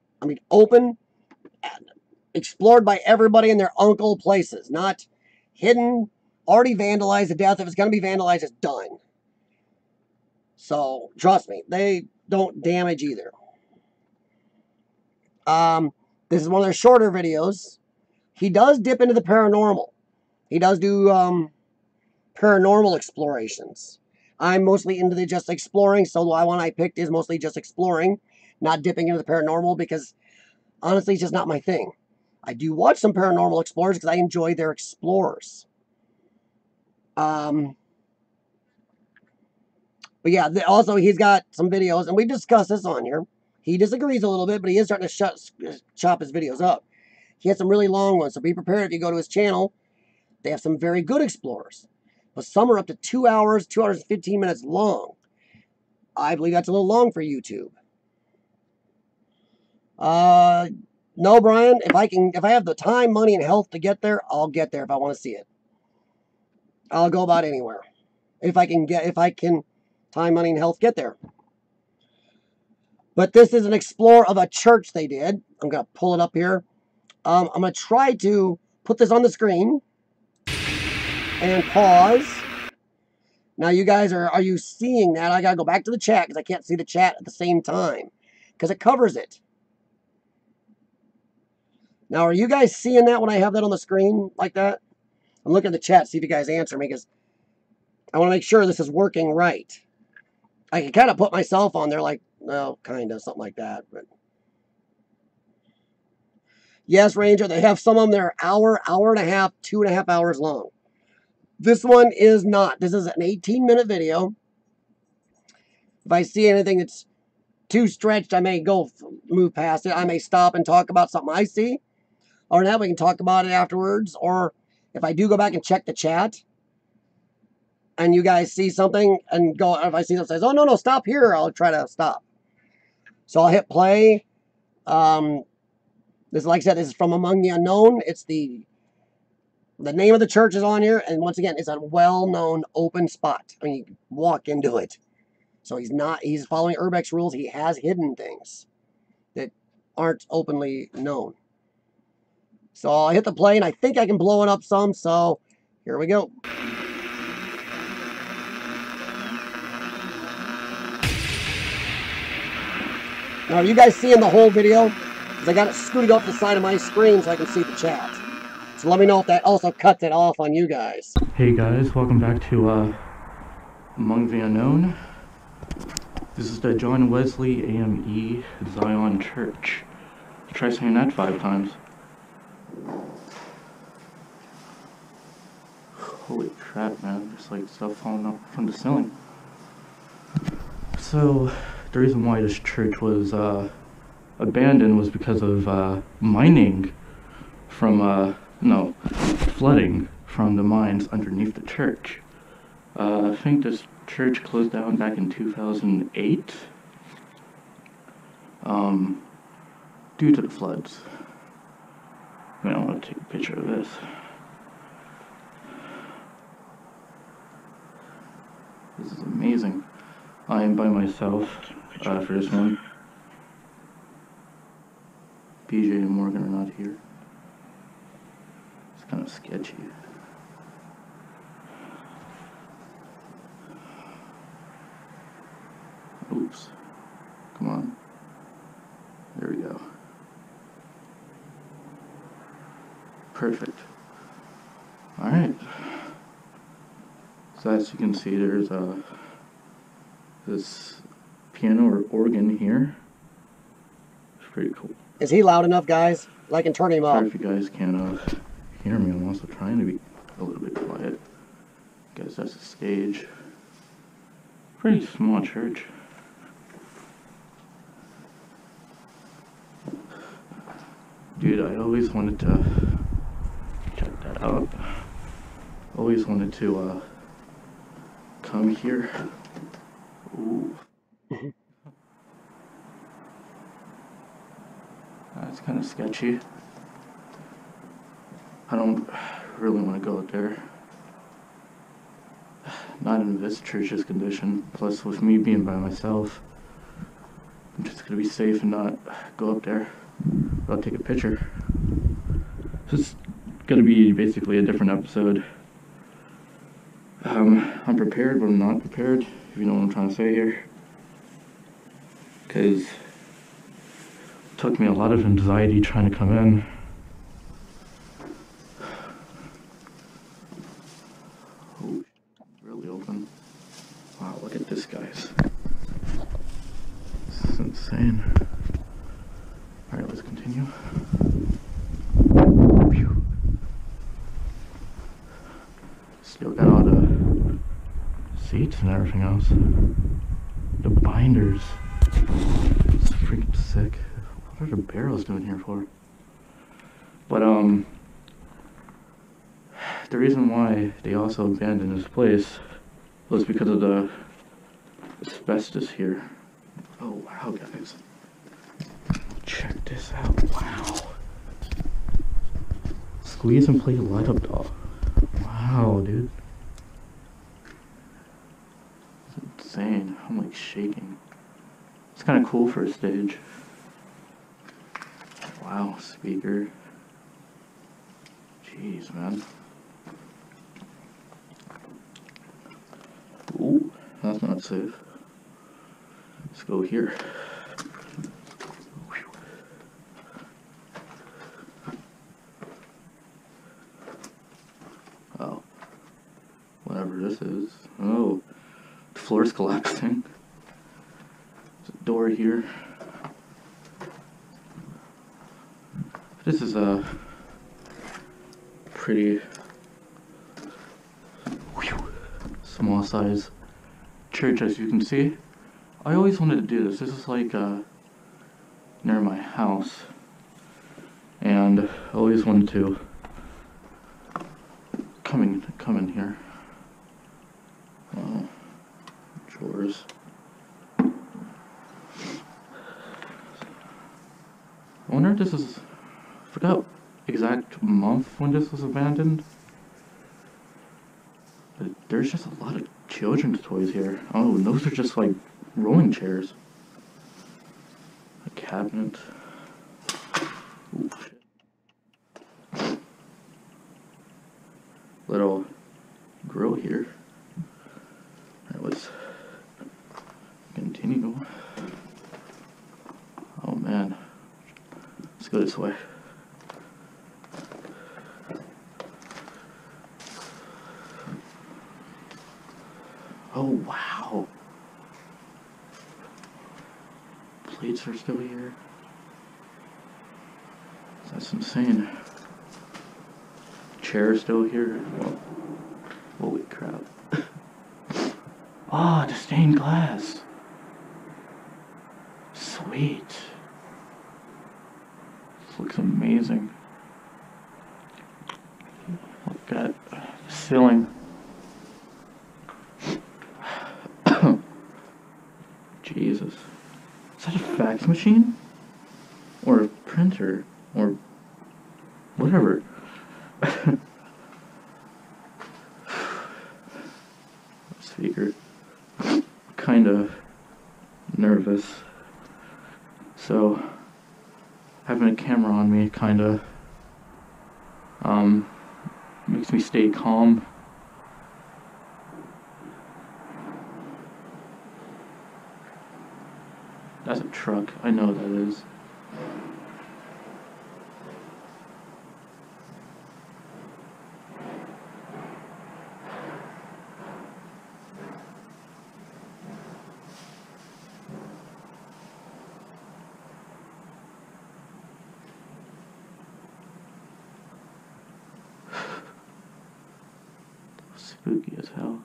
explored by everybody in their uncle places. Not hidden, already vandalized to death. If it's going to be vandalized, it's done. So, trust me, they don't damage either. This is one of their shorter videos. He does dip into the paranormal. He does do paranormal explorations. I'm mostly into the just exploring, so the one I picked is mostly just exploring, not dipping into the paranormal, because honestly, it's just not my thing. I do watch some paranormal explorers because I enjoy their explorers. But yeah, also he's got some videos, and we discussed this on here. He disagrees a little bit, but he is starting to chop his videos up. He has some really long ones, so be prepared if you go to his channel. They have some very good explorers, but some are up to 2 hours, 2 hours and 15 minutes long. I believe that's a little long for YouTube. No, Brian, if I have the time, money, and health to get there, I'll get there if I want to see it. I'll go about anywhere. If I can time, money, and health, get there. But this is an explore of a church they did. I'm going to pull it up here. I'm going to try to put this on the screen and pause. Now, you guys, are you seeing that? I got to go back to the chat because I can't see the chat at the same time because it covers it. Now, are you guys seeing that when I have that on the screen like that? I'm looking at the chat, see if you guys answer me, because I want to make sure this is working right. I can kind of put myself on there like, well, kind of, something like that. But yes, Ranger, they have some of them that are hour and a half, 2.5 hours long. This one is not. This is an 18-minute video. If I see anything that's too stretched, I may move past it. I may stop and talk about something I see. Or now we can talk about it afterwards. Or if I do go back and check the chat, and you guys see something and go, if I see that says, oh, no, stop here, I'll try to stop. So I'll hit play. This, like I said, this is from Among the Unknown. It's the name of the church is on here. And once again, it's a well-known open spot. I mean, you can walk into it. So he's following Urbex rules. He has hidden things that aren't openly known. So I'll hit the play, and I think I can blow it up some. So here we go. Now, are you guys seeing the whole video? Because I got it scooted off the side of my screen so I can see the chat. So let me know if that also cuts it off on you guys. Hey guys, welcome back to Among the Unknown. This is the John Wesley AME Zion Church. Try saying that 5 times. Holy crap, man. There's like stuff falling up from the ceiling. So, the reason why this church was abandoned was because of mining from, flooding from the mines underneath the church. I think this church closed down back in 2008 due to the floods. I want to take a picture of this. This is amazing. I am by myself for this one. BJ and Morgan are not here. It's kind of sketchy. Oops. Come on. There we go. Perfect. Alright. So as you can see, there's this piano or organ here. It's pretty cool. Is he loud enough, guys? I can turn him up. Sorry if you guys can't hear me. I'm also trying to be a little bit quiet. Guess that's a stage. Pretty small church. Dude, I always wanted to check that out. Always wanted to come here. Ooh. That's kind of sketchy. I don't really want to go out there. Not in this church's condition. Plus, with me being by myself, I'm just gonna be safe and not go up there. I'll take a picture. This is gonna be basically a different episode. I'm prepared, but I'm not prepared, if you know what I'm trying to say here. Because it took me a lot of anxiety trying to come in. Oh, it's really open. Wow. at this, guys. This is insane. Alright, let's continue. Whew. Still got all the seats and everything else. The binders. It's freaking sick. What are the barrels doing here for? But, the reason why they also abandoned this place was because of the asbestos here. Oh, wow, guys. Check this out. Wow. Squeeze and play light up doll. Wow, dude. It's insane. I'm like shaking. It's kind of cool for a stage. Wow, speaker. Jeez, man. Ooh, that's not safe. Let's go here. Whew. Oh, whatever this is. Oh, the floor's collapsing. There's a door here. This is a pretty small size church, as you can see. I always wanted to do this. This is like near my house, and I always wanted to come in here. Drawers. I wonder if this is, I forgot exact month when this was abandoned. But there's just a lot of children's toys here. Oh, and those are just like rolling chairs. A cabinet. Ooh, shit. Little grill here. Alright, let's continue. Oh man. Let's go this way. Oh wow. Plates are still here. That's insane. Chair still here. Whoa. Holy crap. Ah, the stained glass. Sweet. This looks amazing. Look at the ceiling. Jesus. Is that a fax machine? Or a printer? Or whatever. Speaker. Kind of nervous. So, having a camera on me kind of makes me stay calm. That's a truck. I know that is. Spooky as hell.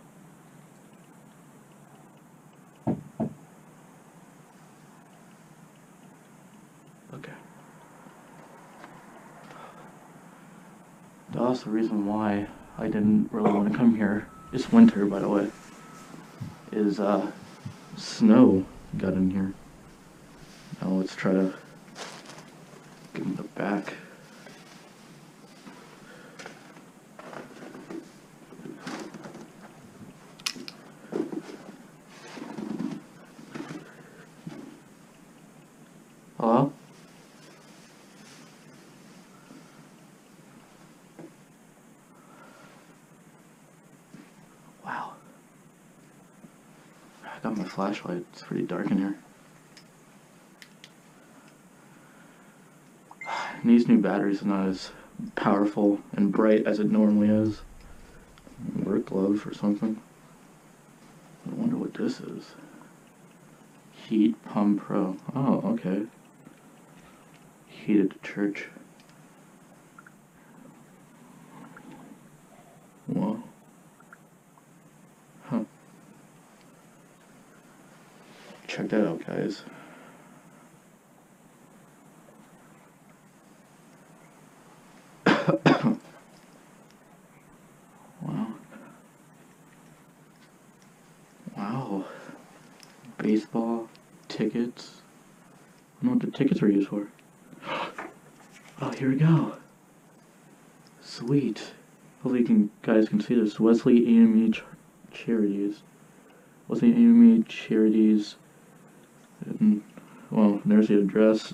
Okay. That's the reason why I didn't really want to come here. It's winter, by the way. Is snow got in here. Now let's try to give him the back. Hello? Wow. I got my flashlight. It's pretty dark in here. And these new batteries are not as powerful and bright as it normally is. Work glove or something. I wonder what what this is. Heat Pump Pro. Oh, okay. Heated church. Whoa. Huh. Check that out, guys. Wow. Wow. Baseball tickets. I don't know what the tickets were used for. Oh, here we go. Sweet. Hopefully you guys can see this. Wesley AME Charities. Wesley AME Charities. And, well, there's the address.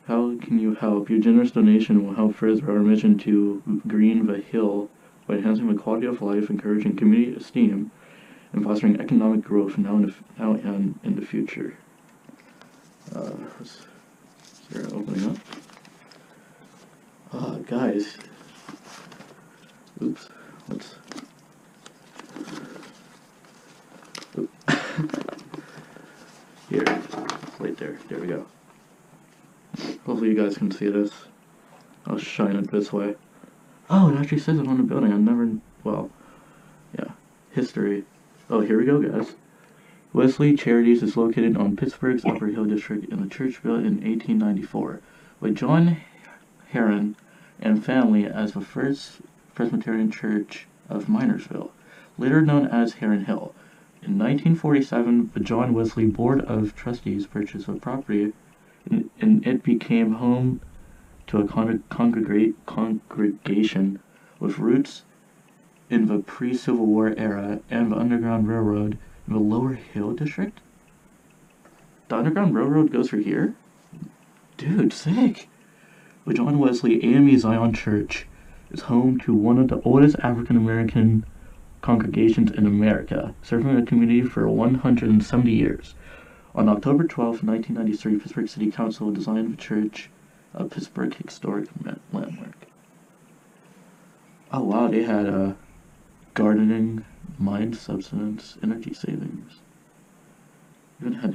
How can you help? Your generous donation will help further our mission to green the hill by enhancing the quality of life, encouraging community esteem, and fostering economic growth now and in the future. They're opening up. Guys. Oops. Let's. Oop. Here. Right there. There we go. Hopefully you guys can see this. I'll shine it this way. Oh, it actually says it on the building. I never. Well, yeah. History. Oh, here we go, guys. Wesley Charities is located on Pittsburgh's Upper Hill District in the church built in 1894 by John Heron and family as the first Presbyterian church of Minersville, later known as Heron Hill. In 1947, the John Wesley Board of Trustees purchased the property and it became home to a congregation with roots in the pre-Civil War era and the Underground Railroad in the Lower Hill District? The Underground Railroad goes through here? Dude, sick! The John Wesley AME Zion Church is home to one of the oldest African American congregations in America, serving the community for 170 years. On October 12, 1993, Pittsburgh City Council designed the church a Pittsburgh historic landmark. Oh wow, they had gardening, mind substance, energy savings. Even had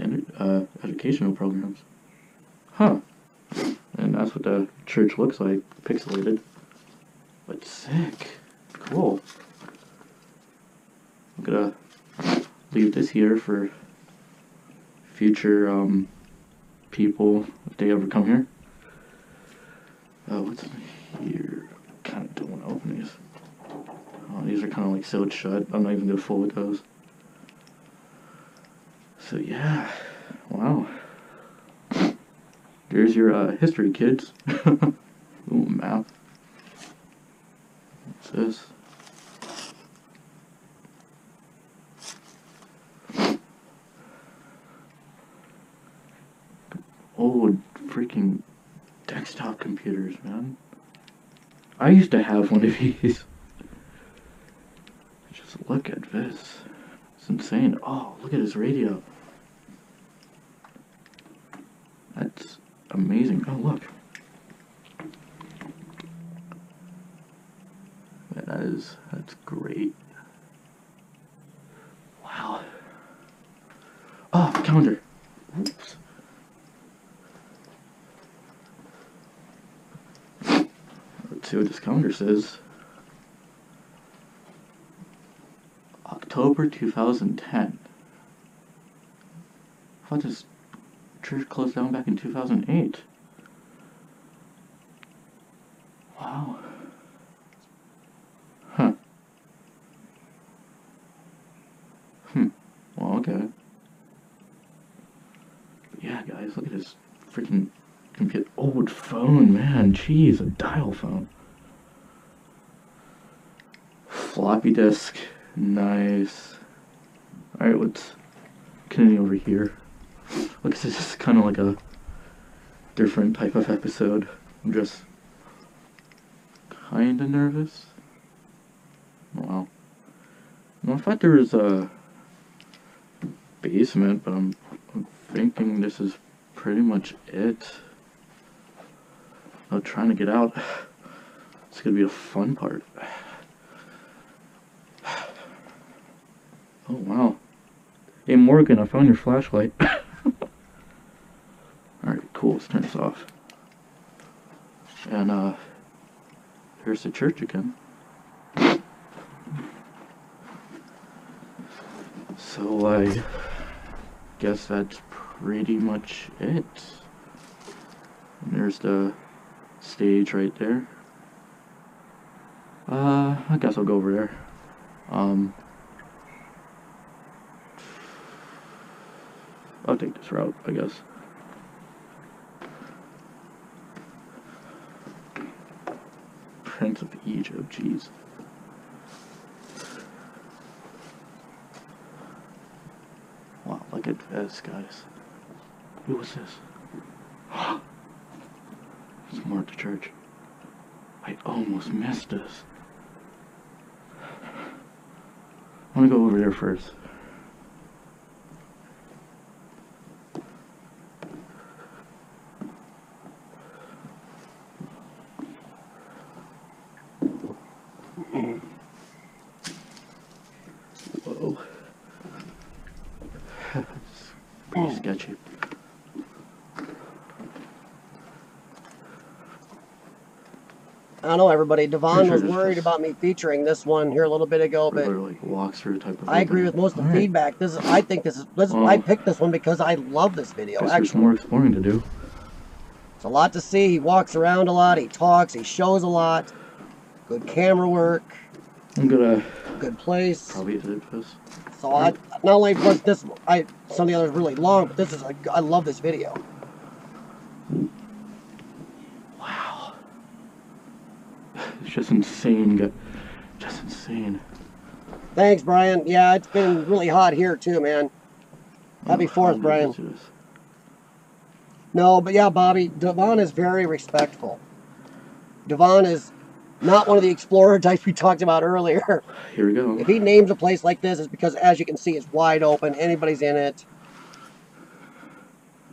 educational programs. Huh. And that's what the church looks like, pixelated. But sick. Cool. I'm gonna leave this here for future people if they ever come here. What's in here? Kind of don't want to open these. Oh, these are kind of like sealed shut. I'm not even gonna fool with those. So yeah, wow. There's your history, kids. Ooh, map. What's this? Old freaking desktop computers, man. I used to have one of these. Just look at this. It's insane. Oh, look at this radio. That's amazing. Oh, look. Man, that's great. Wow. Oh, calendar. Oops. Let's see what this calendar says. October 2010. I thought this church closed down back in 2008. Wow. Huh. Well, okay. But yeah, guys, look at this freaking computer. Old phone, man. Jeez, a dial phone. Floppy disk. Nice. Alright, let's continue over here. Look, this is kind of like a different type of episode. I'm just kind of nervous. Wow. No, I thought there was a basement, but I'm thinking this is pretty much it. I'm trying to get out. It's gonna be a fun part. Oh, wow. Hey, Morgan, I found your flashlight. Alright, cool. Let's turn this off. And, here's the church again. So, I guess that's pretty much it. And there's the stage right there. I guess I'll go over there. I'll take this route, I guess. Prince of Egypt, jeez. Wow, look at this, guys. Who was this? It's more at the church. I almost missed this. I'm gonna go over there first. Whoa. It's pretty sketchy. I don't know, everybody. Devon Sure was this worried is- about me featuring this one here a little bit ago, but Regular, like walkthrough type of. I agree with most of the feedback. I think this is. I picked this one because I love this video. Guess there's Actually, more exploring to do. it's a lot to see. He walks around a lot. He talks. He shows a lot. Good camera work. I'm gonna Good place. probably edit this. So I not only was this some of the others really long, but this is I love this video. Wow. It's just insane. Just insane. Thanks, Brian. Yeah, it's been really hot here too, man. Happy Fourth, Brian. No, but yeah, Bobby, Devon is very respectful. Devon is not one of the explorer types we talked about earlier. Here we go. If he names a place like this, it's because, as you can see, it's wide open. Anybody's in it.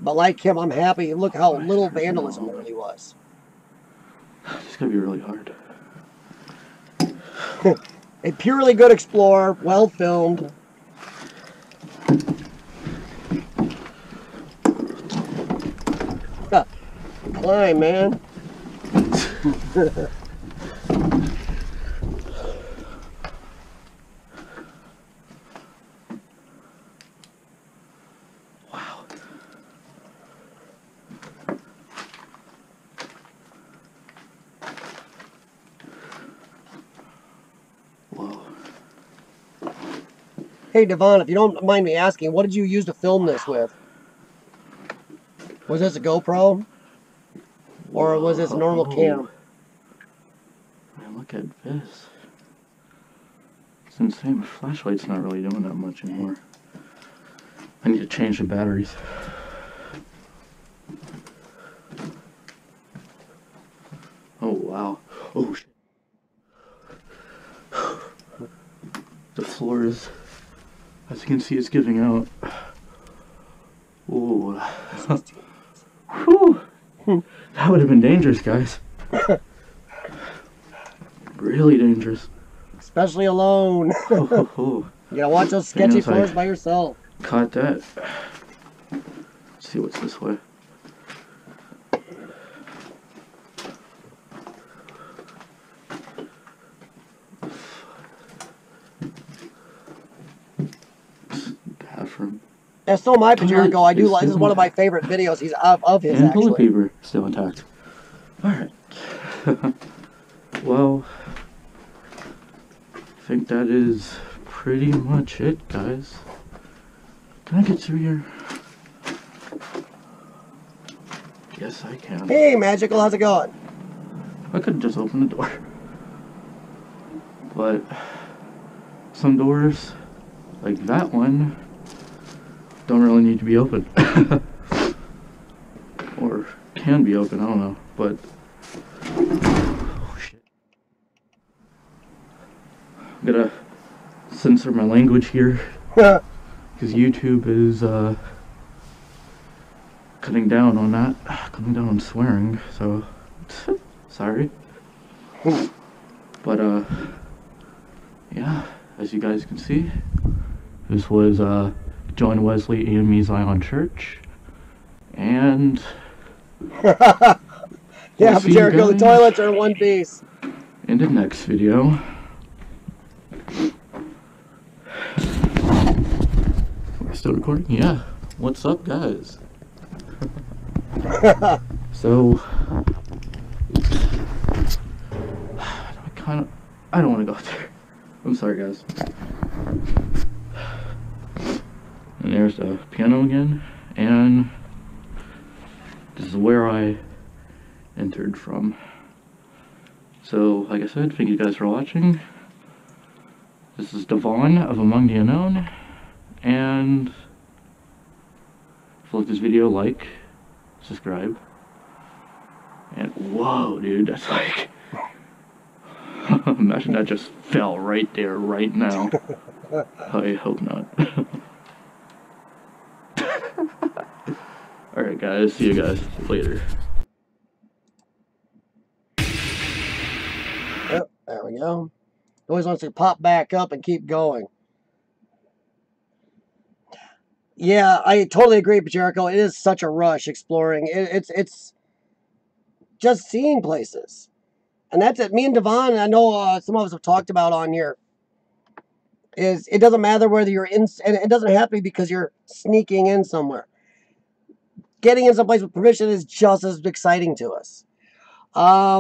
But like him, I'm happy. Look how little vandalism there really was. It's gonna be really hard. A purely good explorer, well filmed. Climb, man. Wow. Whoa. Hey, Devon, if you don't mind me asking, what did you use to film this with? Was this a GoPro? Or was this a normal cam? Man, look at this. It's insane. My flashlight's not really doing that much anymore. I need to change the batteries. Oh, wow. Oh, shit. The floor is, as you can see, it's giving out. Ooh. Whew. That would have been dangerous, guys. Really dangerous. Especially alone. Oh. You gotta watch those sketchy floors by yourself. Caught that. Let's see what's this way. Bathroom. That's still my Pajerico. I do It's like. This is one of my favorite videos he's of his, And toilet actually. paper still intact. Alright. Well, I think that is pretty much it, guys. Can I get through here? Yes, I can. Hey, Magical, how's it going? I could just open the door. But some doors, like that one, don't really need to be open. Or can be open, I don't know. But oh shit. I'm gonna censor my language here because YouTube is cutting down on that, cutting down on swearing, so sorry. But yeah, as you guys can see, This was John Wesley AME Zion Church, and Yeah, we'll but see you Jericho, the guys toilets are in one piece. in the next video. We're still recording? Yeah. What's up, guys? So, I don't want to go there. I'm sorry, guys. And there's the piano again, and this is where I entered from. So, like I said, thank you guys for watching. This is Devon of Among the Unknown, and if you like this video, like, subscribe, and whoa, dude, that's like, imagine that just fell right there, right now. I hope not. Alright guys, see you guys later. Yep, there we go. Always wants to pop back up and keep going. Yeah, I totally agree, Jericho. It is such a rush exploring. It's just seeing places. And that's it. Me and Devon, I know some of us have talked about on here, is it doesn't matter whether you're in, and it doesn't have to be because you're sneaking in somewhere. Getting in someplace with permission is just as exciting to us. I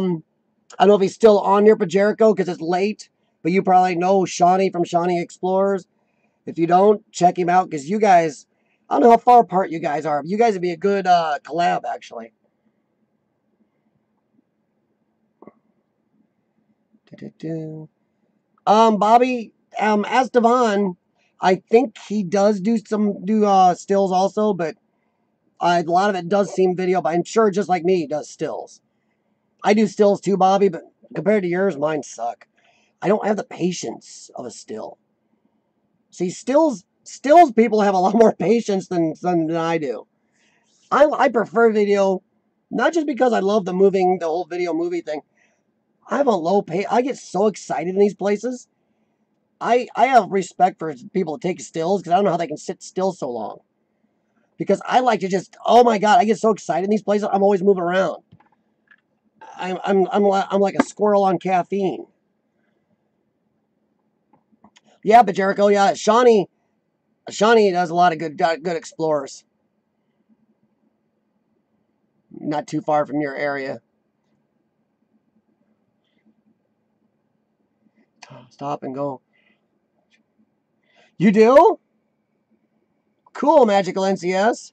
don't know if he's still on here, but Jericho, because it's late, but you probably know Shawnee from Shawnee Explorers. If you don't, check him out, because you guys, I don't know how far apart you guys are. You guys would be a good collab, actually. Bobby, as Devon, I think he does do stills also, but a lot of it does seem video, but I'm sure just like me, he does stills. I do stills too, Bobby, but compared to yours, mine suck. I don't have the patience of a still. See, stills people have a lot more patience than I do. I prefer video, not just because I love the whole video movie thing. I have a low pace. I get so excited in these places. I have respect for people to take stills because I don't know how they can sit still so long. Because I like to just, oh my God, I get so excited in these places. I'm always moving around. I'm like a squirrel on caffeine. Yeah, but Jericho, yeah, Shawnee does a lot of good explorers. Not too far from your area. Stop and go. You do? Cool, Magical NCS.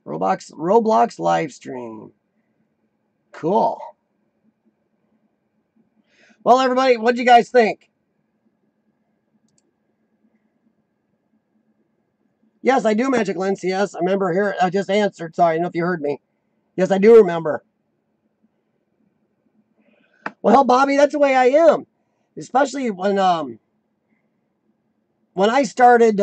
Roblox live stream. Cool. Well, everybody, what do you guys think? Yes, I do, Magical NCS. I remember here. I just answered. Sorry, I don't know if you heard me. Yes, I do remember. Well, Bobby, that's the way I am. Especially when I started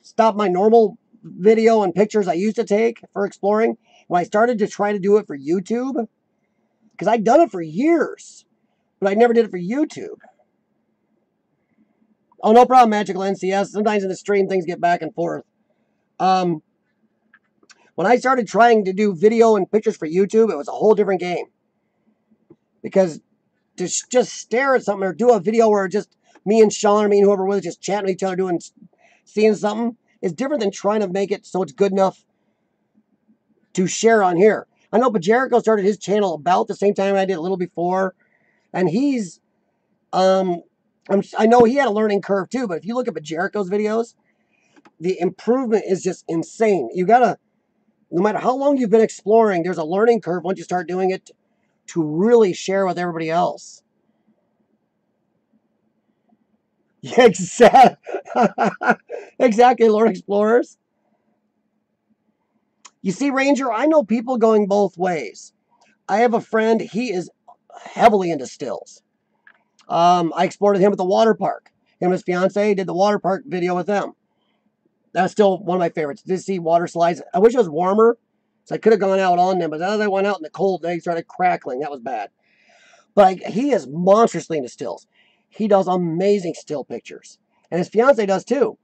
stop my normal video and pictures I used to take for exploring. When I started to try to do it for YouTube, because I'd done it for years, but I never did it for YouTube. Oh, no problem, Magical NCS. Sometimes in the stream, things get back and forth. When I started trying to do video and pictures for YouTube, it was a whole different game. Because to just stare at something or do a video where just me and Sean or me and whoever was just chatting with each other, seeing something, is different than trying to make it so it's good enough to share on here. I know, but Jericho started his channel about the same time I did, a little before, and he's, I know he had a learning curve too, but if you look at Jericho's videos, the improvement is just insane. You gotta, no matter how long you've been exploring, there's a learning curve once you start doing it to really share with everybody else. Yeah, exactly. Exactly, Lord Explorers. You see, Ranger, I know people going both ways. I have a friend, he is heavily into stills. I explored with him at the water park. Him and his fiance did the water park video with them. That's still one of my favorites. Did see water slides. I wish it was warmer, so I could have gone out on them, but as I went out in the cold, they started crackling. That was bad. But he is monstrously into stills. He does amazing still pictures. And his fiance does too.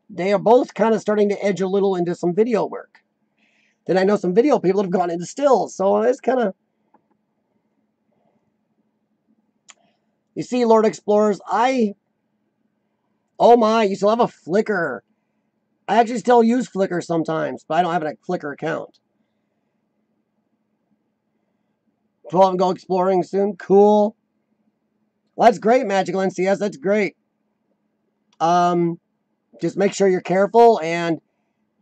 They are both kind of starting to edge a little into some video work. Then I know some video people that have gone into stills. So it's kind of... You see, Lord Explorers, oh my, you still have a Flickr. I actually still use Flickr sometimes, but I don't have a Flickr account. 12 and go exploring soon. Cool. Well, that's great, Magical NCS. That's great. Just make sure you're careful and,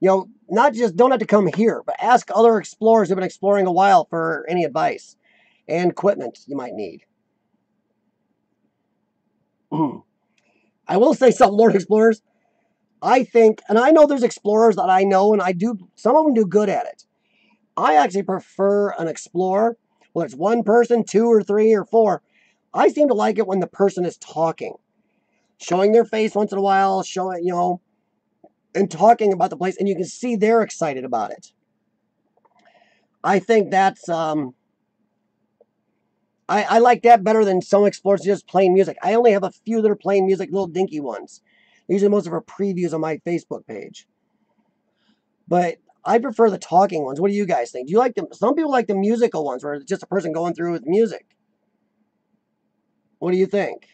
not just don't have to come here, but ask other explorers who've been exploring a while for any advice and equipment you might need. I will say something, Lord Explorers. I think, and I know there's explorers that I know, and some of them do good at it. I actually prefer an explorer, whether it's one person, 2 or 3 or 4. I seem to like it when the person is talking, showing their face once in a while, showing, and talking about the place, and you can see they're excited about it. I think that's, I like that better than some explorers just playing music. I only have a few that are playing music, little dinky ones. Usually most of our previews on my Facebook page. But I prefer the talking ones. What do you guys think? Do you like them? Some people like the musical ones where it's just a person going through with music. What do you think?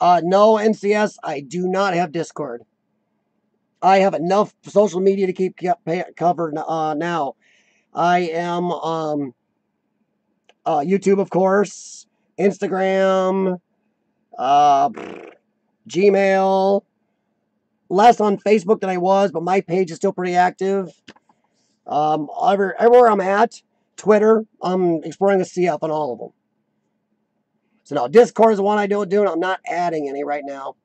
No, NCS, I do not have Discord. I have enough social media to keep covered now. I am YouTube, of course, Instagram, Gmail. Less on Facebook than I was, but my page is still pretty active. Everywhere I'm at, Twitter, I'm exploring the CF on all of them. So now Discord is the one I don't do, and I'm not adding any right now.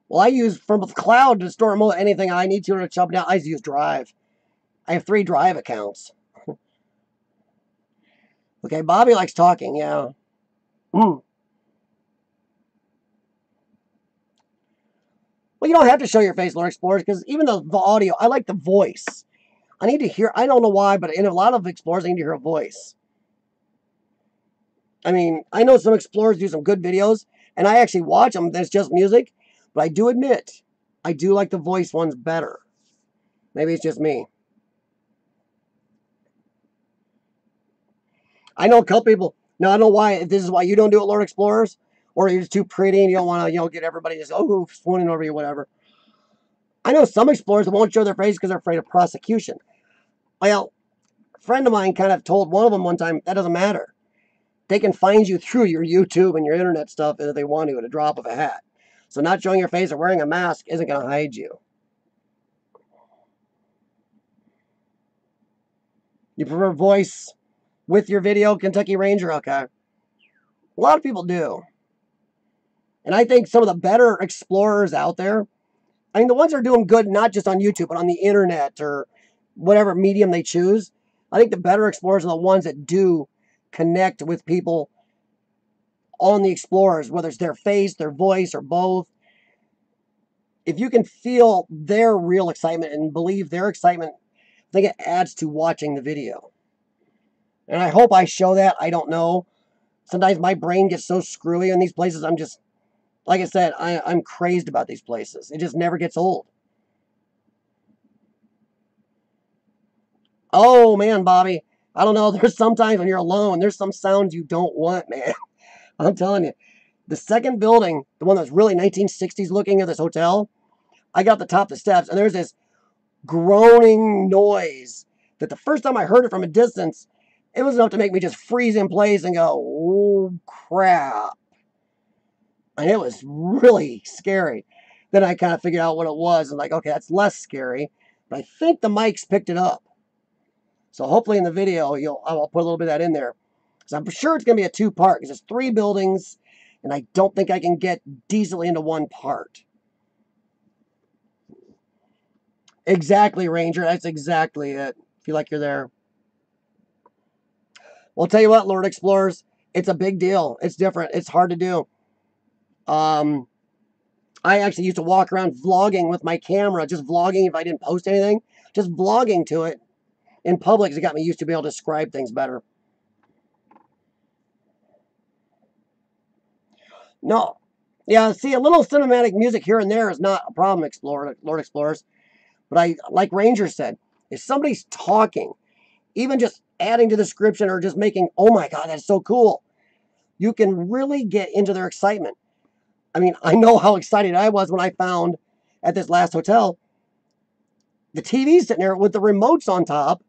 Well, I use from the cloud to store anything I need to chop down. I use Drive. I have 3 Drive accounts. Okay, Bobby likes talking, yeah. Well, you don't have to show your face, Lord Explorers, because even the audio, I like the voice. I need to hear, I don't know why, but in a lot of explorers, I need to hear a voice. I mean, I know some explorers do some good videos, and I actually watch them, that's just music, but I do admit, I do like the voice ones better. Maybe it's just me. I know a couple people, now I don't know why, if this is why you don't do it, Lord Explorers, or you're just too pretty and you don't want to, get everybody just, swooning over you, whatever. I know some explorers that won't show their face because they're afraid of prosecution. Well, a friend of mine kind of told one of them one time, that doesn't matter. They can find you through your YouTube and your internet stuff if they want to at a drop of a hat. So not showing your face or wearing a mask isn't going to hide you. You prefer voice with your video, Kentucky Ranger? Okay. A lot of people do. And I think some of the better explorers out there, I mean, the ones that are doing good, not just on YouTube, but on the internet or whatever medium they choose, I think the better explorers are the ones that do connect with people on the explorers, whether it's their face, their voice, or both. If you can feel their real excitement and believe their excitement, I think it adds to watching the video. And I hope I show that. I don't know. Sometimes my brain gets so screwy in these places. I'm just, like I said, I'm crazed about these places. It just never gets old. Oh, man, Bobby. I don't know. There's sometimes when you're alone, there's some sounds you don't want, man. I'm telling you. The second building, the one that's really 1960s looking at this hotel, I got the top of the steps, and there's this groaning noise that the first time I heard it from a distance, it was enough to make me just freeze in place and go, oh, crap. And it was really scary. Then I kind of figured out what it was, and like, okay, that's less scary. But I think the mics picked it up. So hopefully in the video, I'll put a little bit of that in there. Because I'm sure it's going to be a 2-part, because it's 3 buildings, and I don't think I can get decently into 1 part. Exactly, Ranger. That's exactly it. Feel like you're there. Well, I'll tell you what, Lord Explorers, it's a big deal. It's different. It's hard to do. I actually used to walk around vlogging with my camera, just vlogging if I didn't post anything. Just vlogging to it in public has got me used to be able to describe things better. No. Yeah, see, a little cinematic music here and there is not a problem, Lord Explorers. But like Ranger said, if somebody's talking, even just adding to the description or just making, oh my God, that's so cool, you can really get into their excitement. I mean, I know how excited I was when I found at this last hotel the TV sitting there with the remotes on top,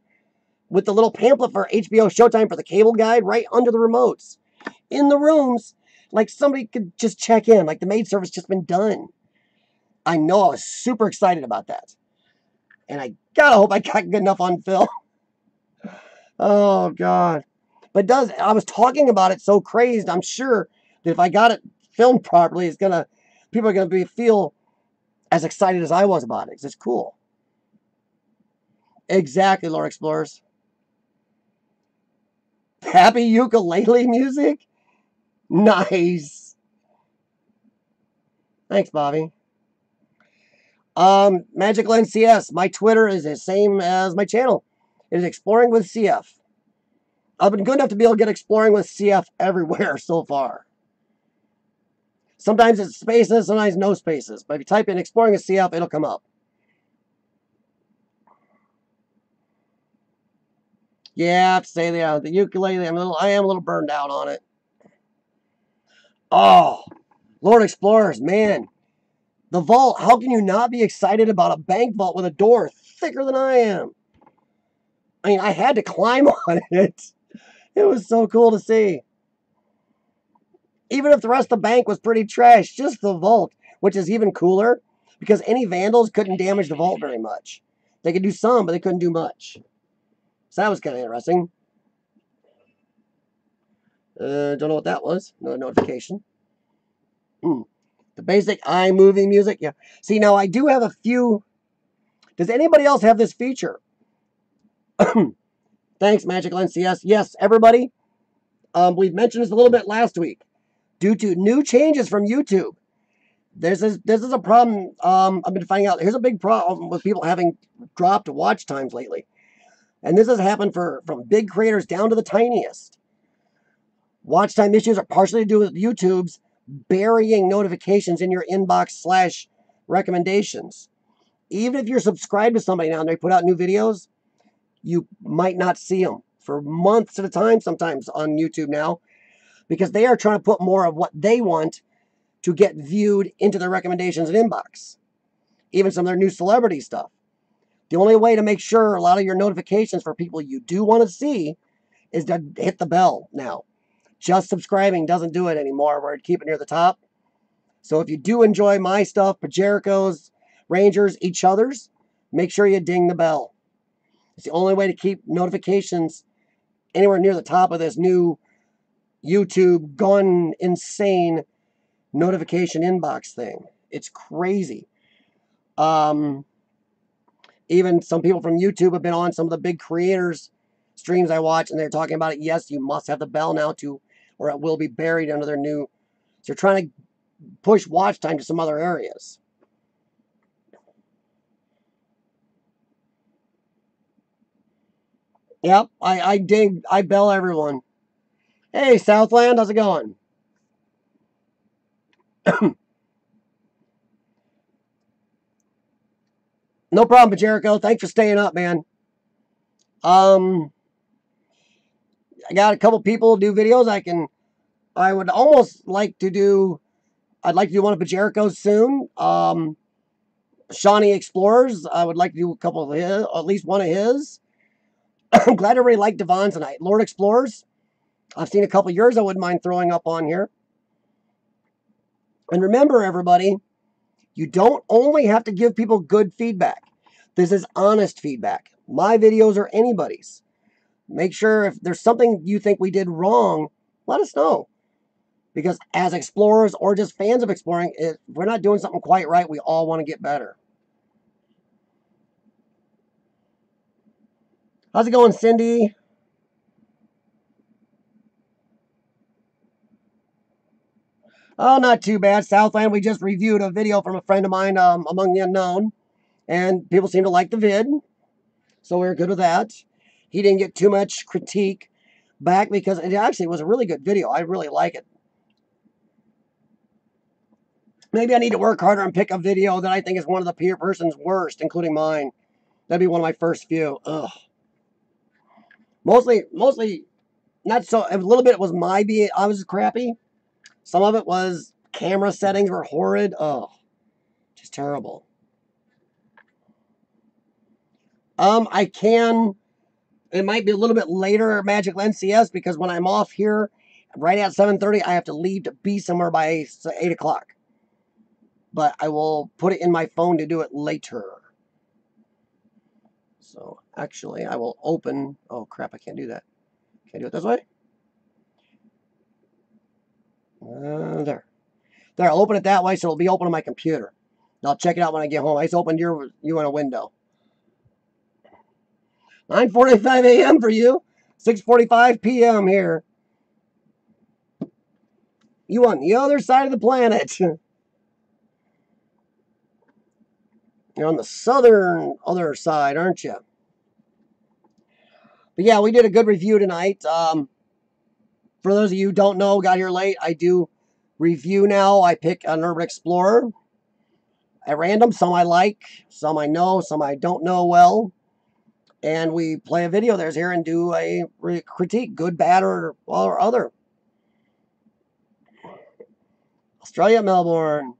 with the little pamphlet for HBO Showtime for the cable guide right under the remotes in the rooms, like somebody could just check in, like the maid service just been done. I know I was super excited about that. And I gotta hope I got good enough on film. Oh, God. But I was talking about it so crazed, I'm sure that if I got it filmed properly, people are gonna feel as excited as I was about it. It's cool. Exactly, Lord Explorers. Happy ukulele music? Nice. Thanks, Bobby. Magical NCS. My Twitter is the same as my channel. It is Exploring with CF. I've been good enough to be able to get Exploring with CF everywhere so far. Sometimes it's spaces, sometimes no spaces. But if you type in Exploring with CF, it'll come up. Yeah, I have to say the ukulele, I am a little burned out on it. Oh, Lord Explorers, man. The vault, how can you not be excited about a bank vault with a door thicker than I am? I mean, I had to climb on it. It was so cool to see. Even if the rest of the bank was pretty trash, just the vault, which is even cooler, because any vandals couldn't damage the vault very much. They could do some, but they couldn't do much. So that was kind of interesting. Don't know what that was. Another notification. The basic iMovie music. Yeah. See, now I do have a few. Does anybody else have this feature? Thanks, Magical NCS. Yes, everybody. We've mentioned this a little bit last week. Due to new changes from YouTube, this is a problem. I've been finding out. Here's a big problem with people having dropped watch times lately, and this has happened from big creators down to the tiniest. Watch time issues are partially to do with YouTube's burying notifications in your inbox / recommendations. Even if you're subscribed to somebody now and they put out new videos, you might not see them for months at a time sometimes on YouTube now, because they are trying to put more of what they want to get viewed into their recommendations and inbox. Even some of their new celebrity stuff. The only way to make sure a lot of your notifications for people you do want to see is to hit the bell now. Just subscribing doesn't do it anymore. We're keeping it near the top. So if you do enjoy my stuff, Pajerico's, Rangers, each other's, make sure you ding the bell. It's the only way to keep notifications anywhere near the top of this new YouTube gone insane notification inbox thing. It's crazy. Even some people from YouTube have been on some of the big creators streams I watch, and they're talking about it. Yes, you must have the bell now or it will be buried under their new. So they're trying to push watch time to some other areas. Yep, I bell everyone. Hey, Southland, how's it going? No problem, Jericho. Thanks for staying up, man. I got a couple people do videos. I would almost like to do. I'd like to do one of Jericho's soon. Shawnee Explorers. I would like to do a couple of his, or at least one of his. I'm glad everybody liked Devon tonight. Lord Explorers. I've seen a couple of yours I wouldn't mind throwing up on here. And remember, everybody, you don't only have to give people good feedback. This is honest feedback. My videos are anybody's. Make sure if there's something you think we did wrong, let us know. Because as explorers or just fans of exploring, if we're not doing something quite right, we all want to get better. How's it going, Cindy? Oh, not too bad. Southland, we just reviewed a video from a friend of mine, Among the Unknown. And people seem to like the vid. So we were good with that. He didn't get too much critique back because it actually was a really good video. I really like it. Maybe I need to work harder and pick a video that I think is one of the peer person's worst, including mine. That'd be one of my first few. Ugh. Mostly, not so. A little bit was I was crappy. Some of it was camera settings were horrid. Oh, just terrible. I can. It might be a little bit later at Magic Lens CS because when I'm off here, right at 7:30, I have to leave to be somewhere by 8 o'clock. But I will put it in my phone to do it later. So actually, I will open. Oh crap! I can't do that. Can I do it this way? There. I'll open it that way, so it'll be open on my computer. And I'll check it out when I get home. I just opened you in a window. 9:45 a.m. for you. 6:45 p.m. here. You on the other side of the planet. You're on the southern other side, aren't you? But yeah, we did a good review tonight. For those of you who don't know, got here late, I do review now. I pick an Urban Explorer at random. Some I like, some I know, some I don't know well. And we play a video there's here and do a critique, good, bad, or other. Australia, Melbourne.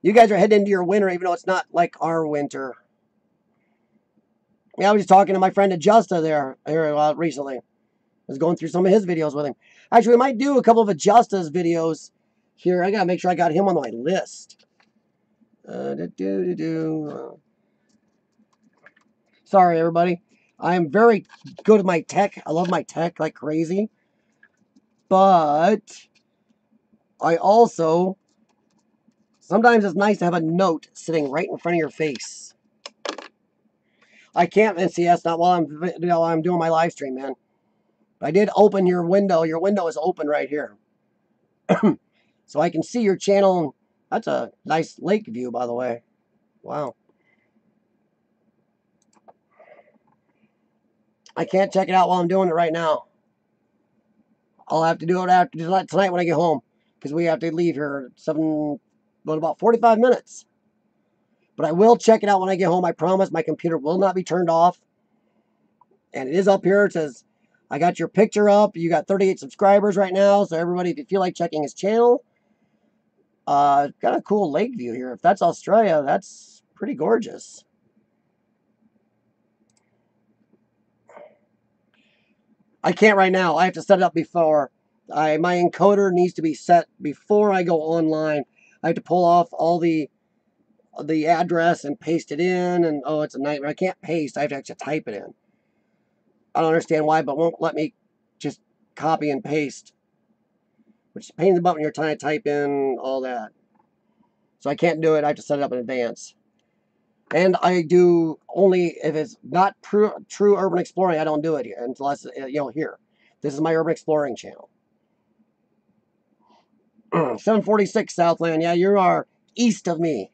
You guys are heading into your winter, even though it's not like our winter. Yeah, I was just talking to my friend Adjusta there recently. I was going through some of his videos with him. Actually, we might do a couple of Adjusta's videos here. I gotta make sure I got him on my list. Sorry, everybody. I am very good at my tech. I love my tech like crazy. But I also, sometimes it's nice to have a note sitting right in front of your face. I can't NCS, not while I'm doing my live stream, man. I did open your window. Your window is open right here. So I can see your channel. That's a nice lake view, by the way. Wow. I can't check it out while I'm doing it right now. I'll have to do it after tonight when I get home. Because we have to leave here at about 45 minutes. But I will check it out when I get home. I promise my computer will not be turned off. And it is up here. It says, I got your picture up. You got 38 subscribers right now. So everybody, if you feel like checking his channel, got a cool lake view here. If that's Australia, that's pretty gorgeous. I can't right now. I have to set it up before. My encoder needs to be set before I go online. I have to pull off all the address and paste it in. And oh, it's a nightmare. I can't paste. I have to actually type it in. I don't understand why, but won't let me just copy and paste. Which is a pain in the butt when you're trying to type in all that. So I can't do it. I have to set it up in advance. And I do only if it's not true urban exploring. I don't do it here unless here. This is my urban exploring channel. 746 Southland. Yeah, you are east of me.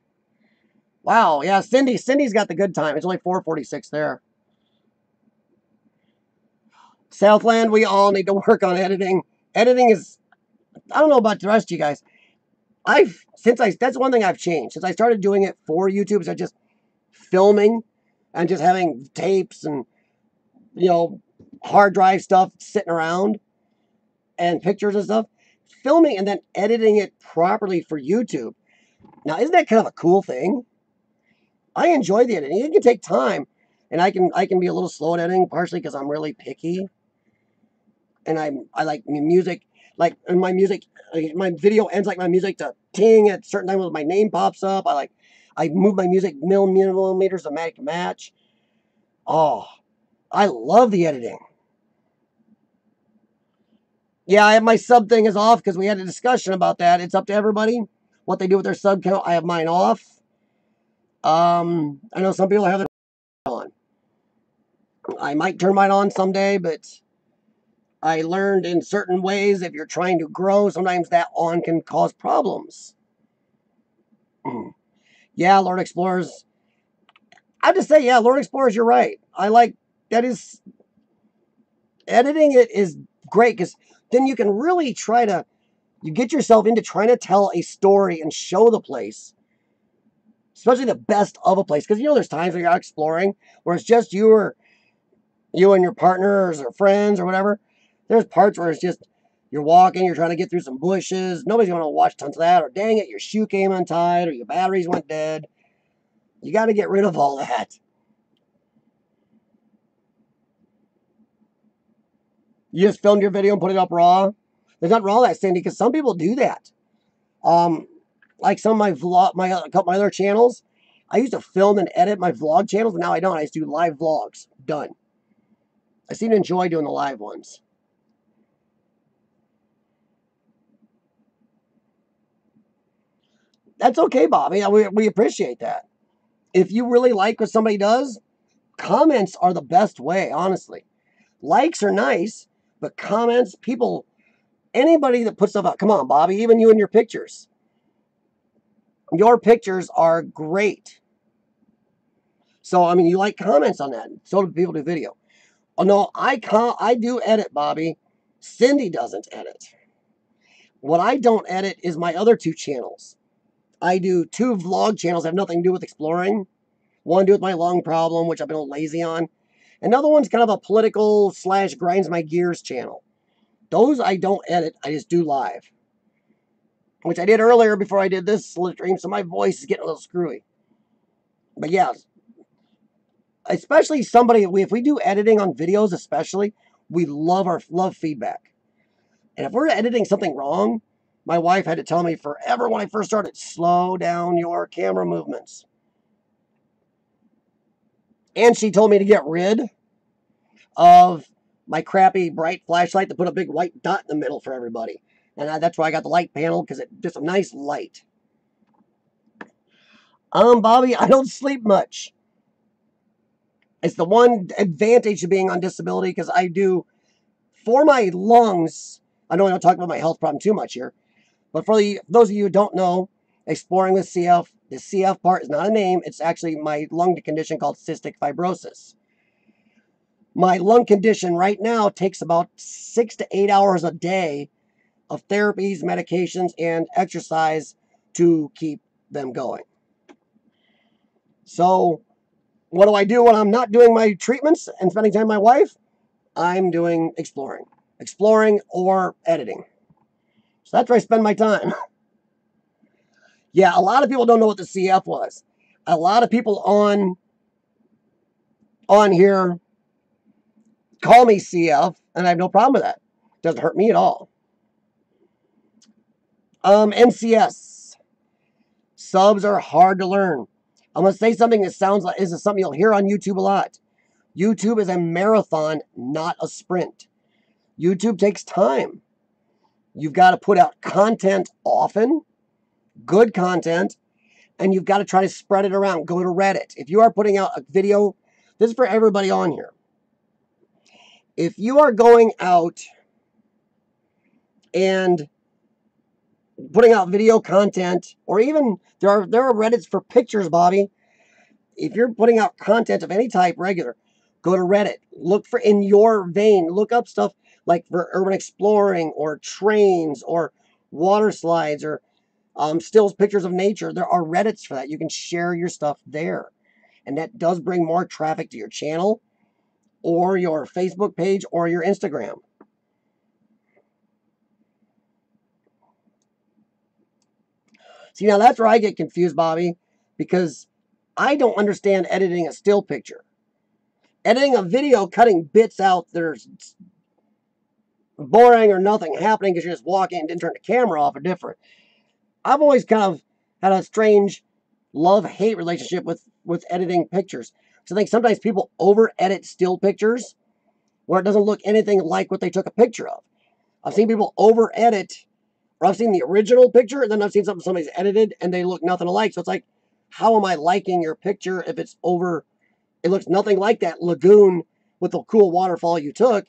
Wow. Yeah, Cindy's got the good time. It's only 446 there. Southland. We all need to work on editing. Editing is. I don't know about the rest of you guys. That's one thing I've changed since I started doing it for YouTube. So just filming and just having tapes and hard drive stuff sitting around and pictures and stuff, filming and then editing it properly for YouTube. Now, isn't that kind of a cool thing? I enjoy the editing. It can take time, and I can be a little slow at editing, partially because I'm really picky, and I like music. Like in my music, my video ends like my music to ting at certain times when my name pops up. I move my music millimeters to match. Oh, I love the editing. Yeah, I have my sub thing is off because we had a discussion about that. It's up to everybody what they do with their sub count. I have mine off. I know some people have it on. I might turn mine on someday, but I learned in certain ways if you're trying to grow, sometimes that on can cause problems. Yeah, Lord Explorers. I just say, yeah, Lord Explorers, you're right. That is, editing it is great because then you can really try to You get yourself into trying to tell a story and show the place, especially the best of a place. Because, you know, there's times when you're out exploring where it's just you and your partners or friends or whatever. There's parts where it's just you're walking, you're trying to get through some bushes. Nobody's going to watch tons of that. Or dang it, your shoe came untied or your batteries went dead. You got to get rid of all that. You just filmed your video and put it up raw. There's not raw that Sandy, because some people do that. Like some of my vlog, my other channels, I used to film and edit my vlog channels, but now I don't. I just do live vlogs. Done. I seem to enjoy doing the live ones. That's okay, Bobby. We appreciate that. If you really like what somebody does, comments are the best way, honestly. Likes are nice, but comments, people, anybody that puts stuff out, come on, Bobby, even you and your pictures. Your pictures are great. So, I mean, you like comments on that. So do people do video. Oh, no, I do edit, Bobby. Cindy doesn't edit. What I don't edit is my other two channels. I do two vlog channels that have nothing to do with exploring. One to do with my lung problem, which I've been a little lazy on. Another one's kind of a political / grinds my gears channel. Those I don't edit. I just do live. Which I did earlier before I did this stream, so my voice is getting a little screwy. But yeah, especially somebody, if we do editing on videos especially, we love feedback. And if we're editing something wrong, my wife had to tell me forever when I first started, slow down your camera movements. And she told me to get rid of my crappy bright flashlight to put a big white dot in the middle for everybody. And that's why I got the light panel, because it's just a nice light. Bobby, I don't sleep much. It's the one advantage of being on disability, because I do, for my lungs, I know I don't talk about my health problem too much here, but for those of you who don't know, exploring with CF, the CF part is not a name. It's actually my lung condition called cystic fibrosis. My lung condition right now takes about 6 to 8 hours a day of therapies, medications, and exercise to keep them going. So what do I do when I'm not doing my treatments and spending time with my wife? I'm doing exploring or editing. So that's where I spend my time. Yeah, a lot of people don't know what the CF was. A lot of people on here call me CF, and I have no problem with that. It doesn't hurt me at all. NCS. Subs are hard to learn. I'm going to say something that sounds like is something you'll hear on YouTube a lot. YouTube is a marathon, not a sprint. YouTube takes time. You've got to put out content often, good content, and you've got to try to spread it around. Go to Reddit. If you are putting out a video, this is for everybody on here. If you are going out and putting out video content, or even there are Reddits for pictures, Bobby. If you're putting out content of any type regular, go to Reddit. Look for in your vein. Look up stuff like for urban exploring or trains or water slides or stills pictures of nature. There are Reddits for that. You can share your stuff there. And that does bring more traffic to your channel or your Facebook page or your Instagram. See, now that's where I get confused, Bobby, because I don't understand editing a still picture. Editing a video, cutting bits out that are boring or nothing happening because you're just walking and didn't turn the camera off are different. I've always kind of had a strange love-hate relationship with editing pictures. So I think sometimes people over-edit still pictures where it doesn't look anything like what they took a picture of. I've seen people over-edit, or I've seen the original picture, and then I've seen something somebody's edited, and they look nothing alike. So it's like, how am I liking your picture if it's over? It looks nothing like that lagoon with the cool waterfall you took.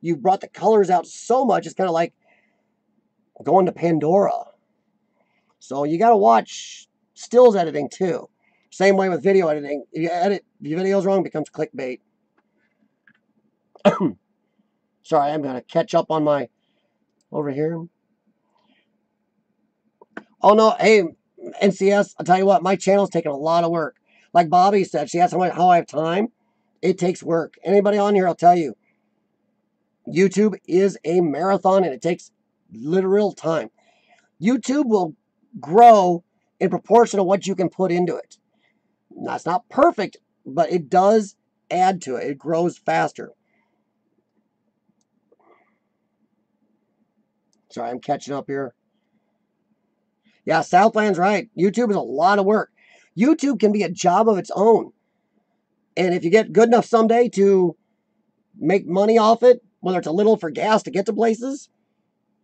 You brought the colors out so much, it's kind of like going to Pandora. So you got to watch stills editing too. Same way with video editing. If you edit your videos wrong, it becomes clickbait. Sorry, I'm going to catch up on my over here. Oh no, hey, NCS, I'll tell you what, my channel's taking a lot of work. Like Bobby said, she asked how I have time. It takes work. Anybody on here, I'll tell you, YouTube is a marathon and it takes literal time. YouTube will grow in proportion to what you can put into it. That's not perfect, but it does add to it. It grows faster. Sorry, I'm catching up here. Yeah, Southland's right. YouTube is a lot of work. YouTube can be a job of its own. And if you get good enough someday to make money off it, whether it's a little for gas to get to places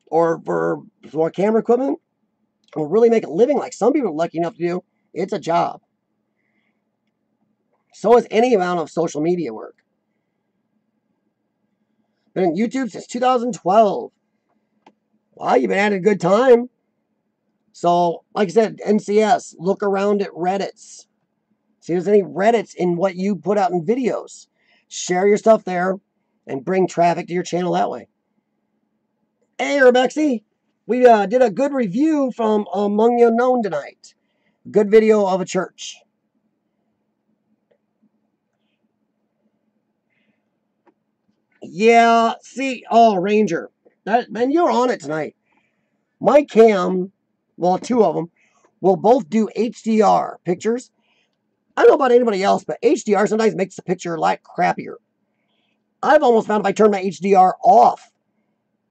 or for camera equipment, or really make a living like some people are lucky enough to do, it's a job. So is any amount of social media work. Been on YouTube since 2012. Wow, you've been at a good time. So, like I said, NCS, look around at Reddits. See if there's any Reddits in what you put out in videos. Share your stuff there and bring traffic to your channel that way. Hey, Rebexy, we did a good review from Among the Unknown tonight. Good video of a church. Yeah, see, oh, Ranger. Man, you're on it tonight. My cam, well, two of them, will both do HDR pictures. I don't know about anybody else, but HDR sometimes makes the picture a lot crappier. I've almost found if I turn my HDR off,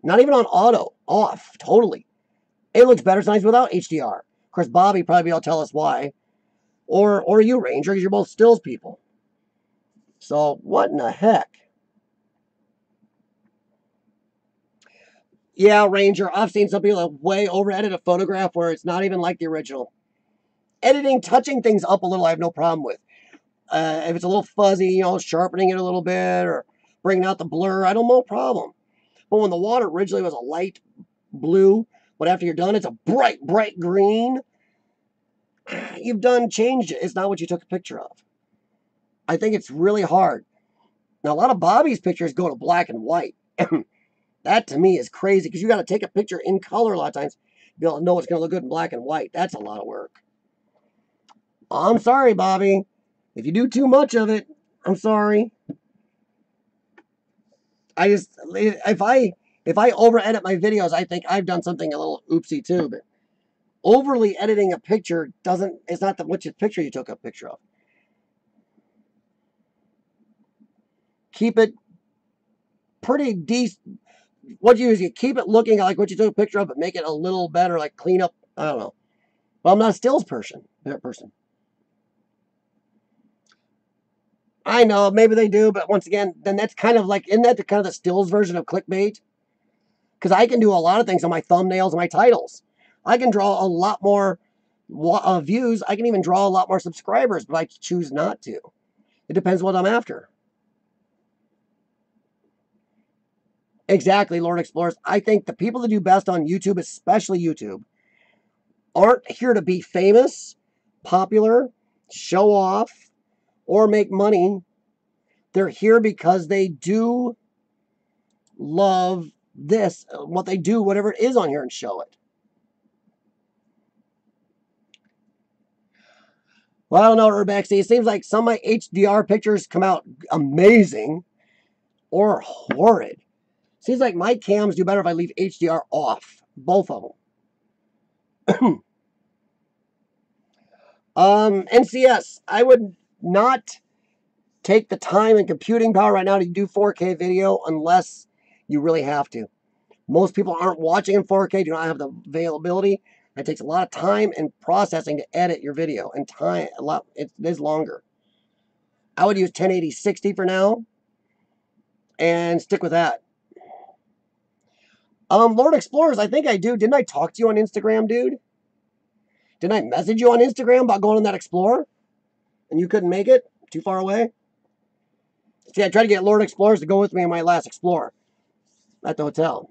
not even on auto, off, totally, it looks better sometimes without HDR. Of course, Bobby probably will tell us why. Or you, Ranger, because you're both stills people. So, what in the heck? Yeah, Ranger, I've seen some people that way over-edit a photograph where it's not even like the original. Editing, touching things up a little, I have no problem with. If it's a little fuzzy, you know, sharpening it a little bit or bringing out the blur, I don't know, problem. But when the water originally was a light blue, but after you're done, it's a bright, bright green, you've changed it. It's not what you took a picture of. I think it's really hard. Now, a lot of Bobby's pictures go to black and white. That, to me, is crazy because you got to take a picture in color a lot of times to be able to know it's going to look good in black and white. That's a lot of work. I'm sorry, Bobby. If you do too much of it, I'm sorry. If I over edit my videos, I think I've done something a little oopsie too. But overly editing a picture it's not which picture you took a picture of. Keep it pretty decent. What you use, you keep it looking like what you took a picture of, but make it a little better, like clean up. I don't know. Well, I'm not a stills person. I know, maybe they do, but once again, then that's kind of like, isn't that the kind of the stills version of clickbait? Because I can do a lot of things on my thumbnails and my titles. I can draw a lot more views. I can even draw a lot more subscribers, but I choose not to. It depends what I'm after. Exactly, Lord Explorers. I think the people that do best on YouTube, especially YouTube, aren't here to be famous, popular, show off, or make money. They're here because they do love this, what they do, whatever it is on here, and show it. Well, I don't know, Urbexy. It seems like some of my HDR pictures come out amazing or horrid. Seems like my cams do better if I leave HDR off. Both of them. NCS, I would not take the time and computing power right now to do 4K video unless you really have to. Most people aren't watching in 4K, do not have the availability. It takes a lot of time and processing to edit your video, and time a lot. It is longer. I would use 1080-60 for now, and stick with that. Lord Explorers, I think I do. Didn't I talk to you on Instagram, dude? Didn't I message you on Instagram about going on that Explorer? And you couldn't make it? Too far away? See, I tried to get Lord Explorers to go with me on my last Explorer at the hotel.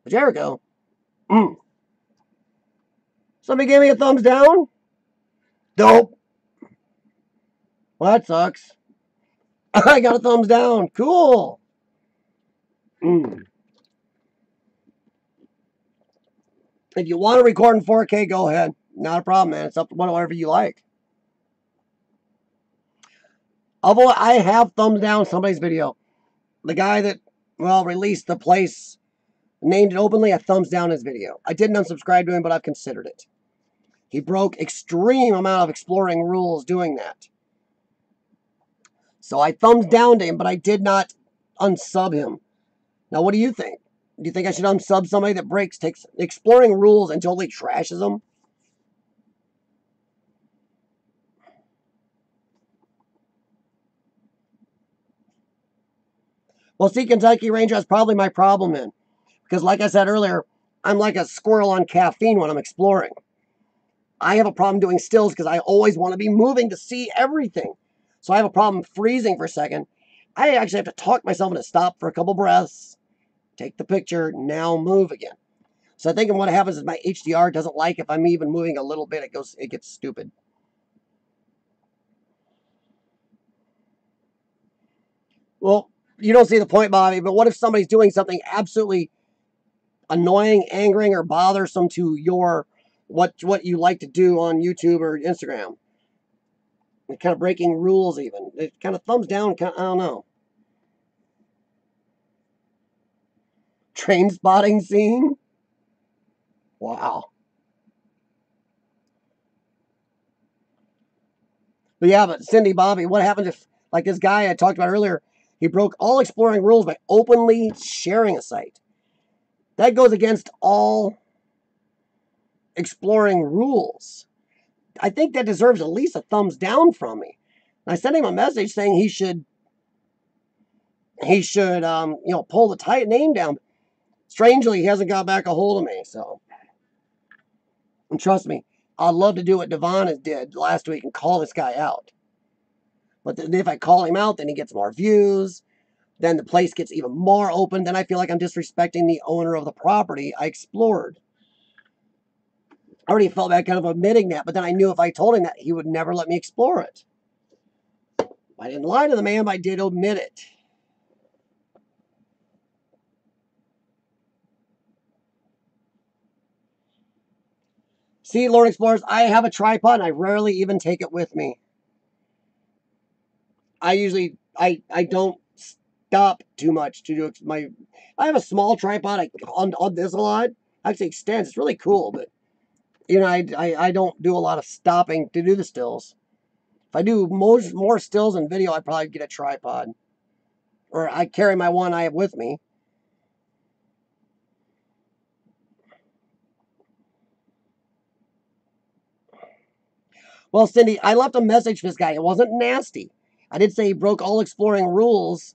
Jericho. Somebody gave me a thumbs down? Dope. Well, that sucks. I got a thumbs down. Cool. Mm. If you want to record in 4K, go ahead. Not a problem, man. It's up to whatever you like. Although I have thumbs down somebody's video. The guy that, well, released the place, named it openly, I thumbs down his video. I didn't unsubscribe to him, but I've considered it. He broke extreme amount of exploring rules doing that. So I thumbs down to him, but I did not unsub him. Now, what do you think? Do you think I should unsub somebody that takes exploring rules and totally trashes them? Well, see, Kentucky Ranger, that's probably my problem in. Because like I said earlier, I'm like a squirrel on caffeine when I'm exploring. I have a problem doing stills because I always want to be moving to see everything. So I have a problem freezing for a second. I actually have to talk myself into stop for a couple breaths, take the picture, now move again. So I think what happens is my HDR doesn't like if I'm even moving a little bit, it gets stupid. Well, you don't see the point, Bobby, but what if somebody's doing something absolutely annoying, angering, or bothersome to your what you like to do on YouTube or Instagram? Kind of breaking rules even. It kind of thumbs down, I don't know. Train spotting scene? Wow. But yeah, but Cindy, Bobby, what happens if, like this guy I talked about earlier, he broke all exploring rules by openly sharing a site? That goes against all exploring rules. I think that deserves at least a thumbs down from me. And I sent him a message saying he should pull the name down. Strangely, he hasn't got back a hold of me. So, and trust me, I'd love to do what Devon did last week and call this guy out. But if I call him out, then he gets more views. Then the place gets even more open. Then I feel like I'm disrespecting the owner of the property I explored. I already felt bad kind of admitting that, but then I knew if I told him that, he would never let me explore it. I didn't lie to the man, but I did admit it. See, Lord Explorers, I have a tripod and I rarely even take it with me. I don't stop too much to do I have a small tripod on this a lot. Actually extends. It's really cool, but I don't do a lot of stopping to do the stills. If I do more stills and video, I'd probably get a tripod. Or I carry my one I have with me. Well, Cindy, I left a message for this guy. It wasn't nasty. I did say he broke all exploring rules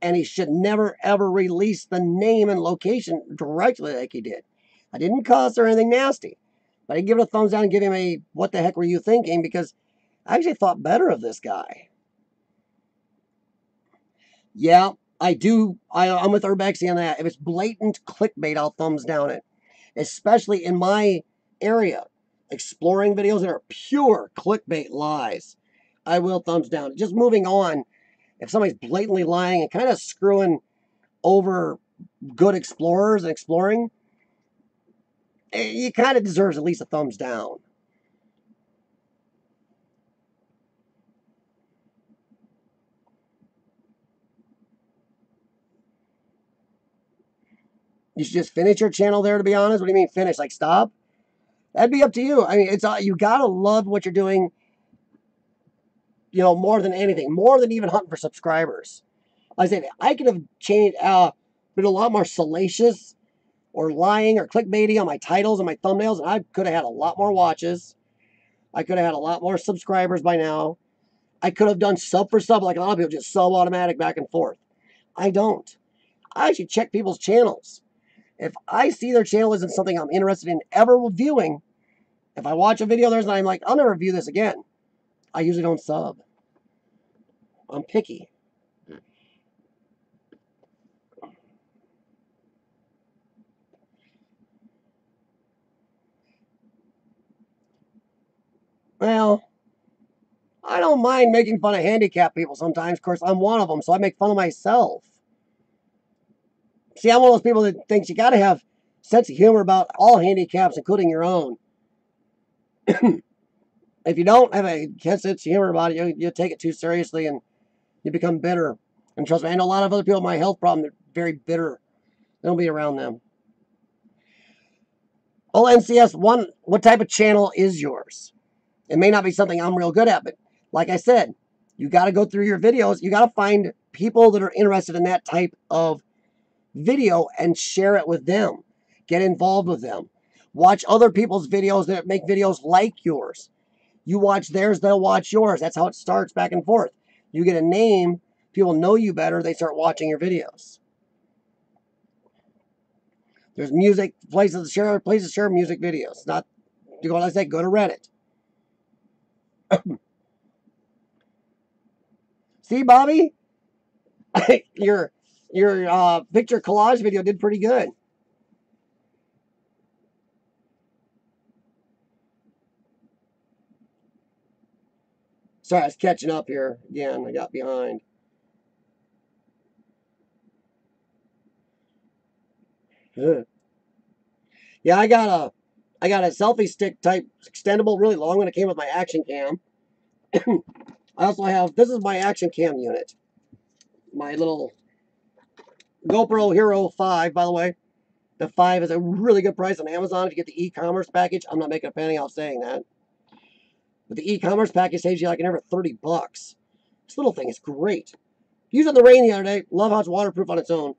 and he should never ever release the name and location directly like he did. I didn't cuss or anything nasty, but I give it a thumbs down and give him a what the heck were you thinking, because I actually thought better of this guy. Yeah, I do. I'm with Urbexy on that. If it's blatant clickbait, I'll thumbs down it, especially in my area. Exploring videos that are pure clickbait lies, I will thumbs down. Just moving on, if somebody's blatantly lying and kind of screwing over good explorers and exploring, you kind of deserves at least a thumbs down. You should just finish your channel there, to be honest. What do you mean finish? Like stop? That'd be up to you. I mean, it's you gotta love what you're doing, more than anything, more than even hunting for subscribers. Like I said, I could have changed, been a lot more salacious or lying or clickbaity on my titles and my thumbnails, and I could have had a lot more watches. I could have had a lot more subscribers by now. I could have done sub for sub, like a lot of people just sub automatic back and forth. I don't. I actually check people's channels. If I see their channel isn't something I'm interested in ever viewing, if I watch a video of theirs and I'm like, I'll never view this again, I usually don't sub. I'm picky. Well, I don't mind making fun of handicapped people sometimes. Of course, I'm one of them, so I make fun of myself. See, I'm one of those people that thinks you got to have sense of humor about all handicaps, including your own. If you don't have a sense of humor about it, you take it too seriously and you become bitter. And trust me, I know a lot of other people with my health problem that are very bitter. Don't be around them. Oh, NCS, what type of channel is yours? It may not be something I'm real good at, but like I said, you got to go through your videos. You got to find people that are interested in that type of video and share it with them. Get involved with them. Watch other people's videos that make videos like yours. You watch theirs, they'll watch yours. That's how it starts back and forth. You get a name, people know you better, they start watching your videos. There's music, places to share music videos. Not, you go, like I say, go to Reddit. See, Bobby? your picture collage video did pretty good. Sorry, I was catching up here again. I got behind. Yeah, I got a selfie stick type extendable, really long one. It came with my action cam. I also have, this is my action cam unit. My little GoPro Hero 5, by the way. The 5 is a really good price on Amazon if you get the e-commerce package. I'm not making a penny off saying that. But the e-commerce package saves you like another 30 bucks. This little thing is great. Used it in the rain the other day. Love how it's waterproof on its own.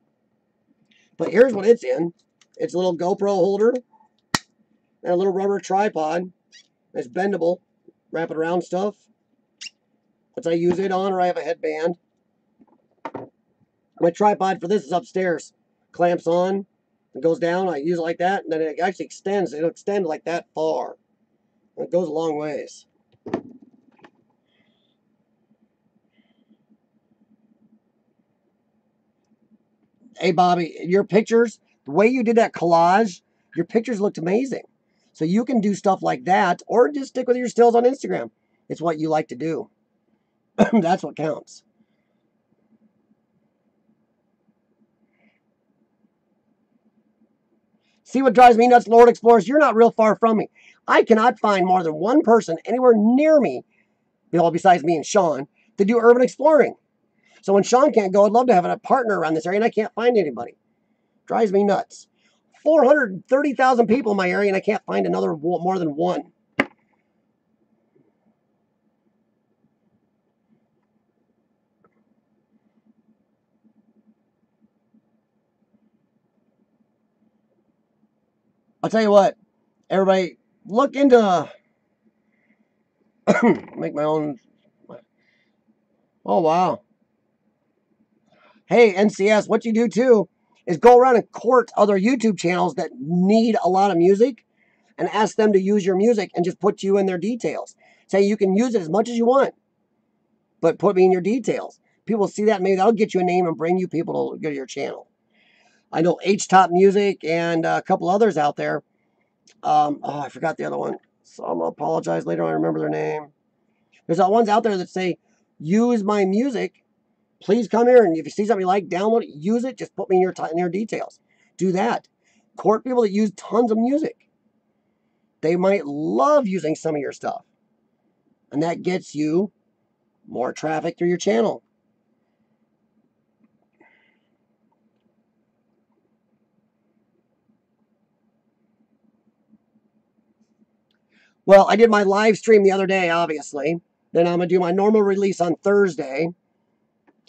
But here's what it's in. It's a little GoPro holder and a little rubber tripod. It's bendable. Wrap it around stuff. That's I use it on, or I have a headband. My tripod for this is upstairs. Clamps on. It goes down. I use it like that. And then it actually extends. It'll extend like that far. It goes a long ways. Hey, Bobby, your pictures, the way you did that collage, your pictures looked amazing. So you can do stuff like that, or just stick with your stills on Instagram. It's what you like to do. That's what counts. See what drives me nuts, Lord Explorers? You're not real far from me. I cannot find more than one person anywhere near me, besides me and Sean, to do urban exploring. So when Sean can't go, I'd love to have a partner around this area, and I can't find anybody. Drives me nuts. 430,000 people in my area, and I can't find another more than one. I'll tell you what, everybody, look into make my own. Oh, wow. Hey, NCS, what you do too is go around and court other YouTube channels that need a lot of music and ask them to use your music and just put you in their details. Say you can use it as much as you want, but put me in your details. People see that, maybe that'll get you a name and bring you people to go to your channel. I know H-Top Music and a couple others out there. Oh, I forgot the other one. So I'm going to apologize later on. I remember their name. There's ones out there that say, use my music. Please come here, and if you see something you like, download it, use it, just put me in your details. Do that. Court people that use tons of music. They might love using some of your stuff. And that gets you more traffic through your channel. Well, I did my live stream the other day, obviously. Then I'm going to do my normal release on Thursday.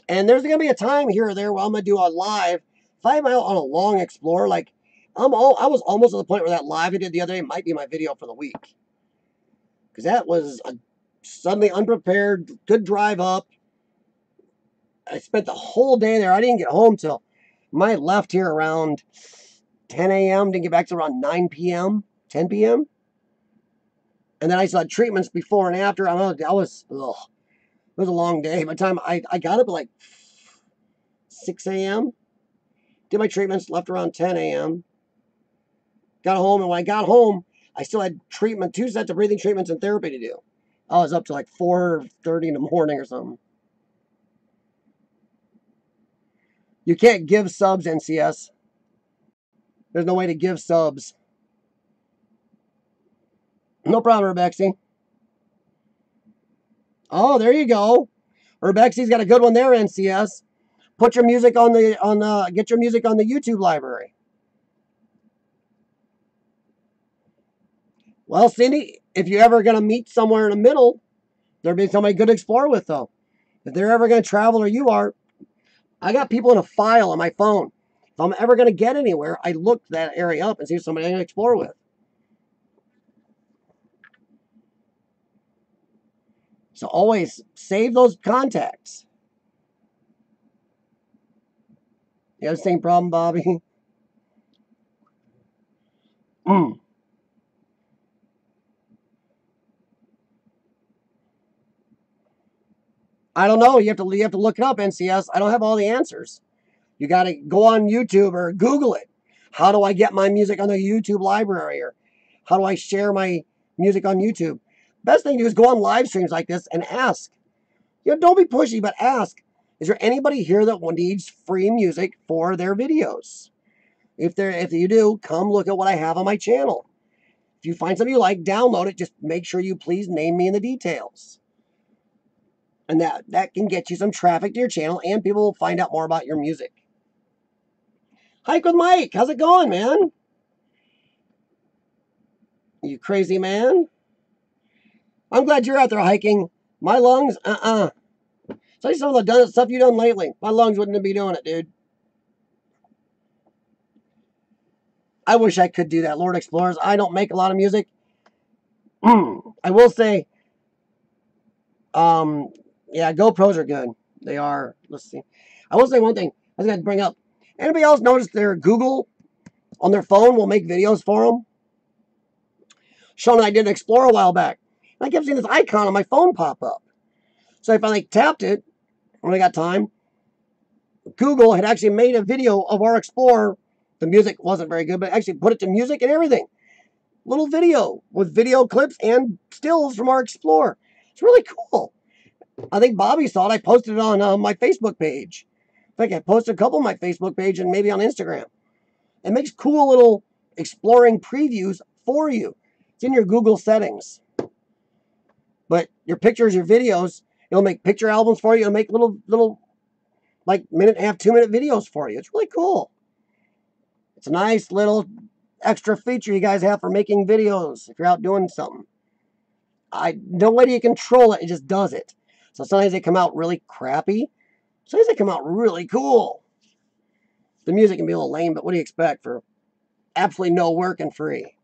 And there's going to be a time here or there where I'm going to do a live. If I'm out on a long explore, like I was almost at the point where that live I did the other day might be my video for the week. Because that was a suddenly unprepared, good drive up. I spent the whole day there. I didn't get home till I left here around 10 a.m. Didn't get back till around 9 p.m., 10 p.m. And then I saw treatments before and after. It was a long day. By the time I got up at like 6 a.m., did my treatments, left around 10 a.m., got home, and when I got home, I still had treatment, 2 sets of breathing treatments and therapy to do. I was up to like 4:30 in the morning or something. You can't give subs, NCS. There's no way to give subs. No problem, Rebexy. Oh, there you go. Rebexy's got a good one there, NCS. Put your music on the get your music on the YouTube library. Well, Cindy, if you're ever gonna meet somewhere in the middle, there'd be somebody good to explore with though. If they're ever gonna travel or you are, I got people in a file on my phone. If I'm ever gonna get anywhere, I look that area up and see if somebody I can explore with. So always save those contacts. You have the same problem, Bobby? Mm. I don't know. You have to look it up, NCS. I don't have all the answers. You got to go on YouTube or Google it. How do I get my music on the YouTube library? Or how do I share my music on YouTube? Best thing to do is go on live streams like this and ask. You know, don't be pushy, but ask. Is there anybody here that needs free music for their videos? If you do, come look at what I have on my channel. If you find something you like, download it. Just make sure you please name me in the details. And that can get you some traffic to your channel and people will find out more about your music. Hike with Mike. How's it going, man? You crazy man? I'm glad you're out there hiking. My lungs, So some of the stuff you've done lately. My lungs wouldn't be doing it, dude. I wish I could do that, Lord Explorers. I don't make a lot of music. I will say, yeah, GoPros are good. They are. Let's see. I will say one thing I was going to bring up. Anybody else notice their Google on their phone will make videos for them? Sean and I did an Explorer a while back. And I kept seeing this icon on my phone pop up. So I finally tapped it when I got time. Google had actually made a video of our Explorer. The music wasn't very good, but actually put it to music and everything. Little video with video clips and stills from our Explorer. It's really cool. I think Bobby saw it. I posted it on my Facebook page. In fact, I posted a couple on my Facebook page and maybe on Instagram. It makes cool little exploring previews for you. It's in your Google settings. But your pictures, your videos, it'll make picture albums for you. It'll make little like minute and a half, 2-minute videos for you. It's really cool. It's a nice little extra feature you guys have for making videos if you're out doing something. No way do you control it. It just does it. So sometimes they come out really crappy. Sometimes they come out really cool. The music can be a little lame, but what do you expect for absolutely no work and free?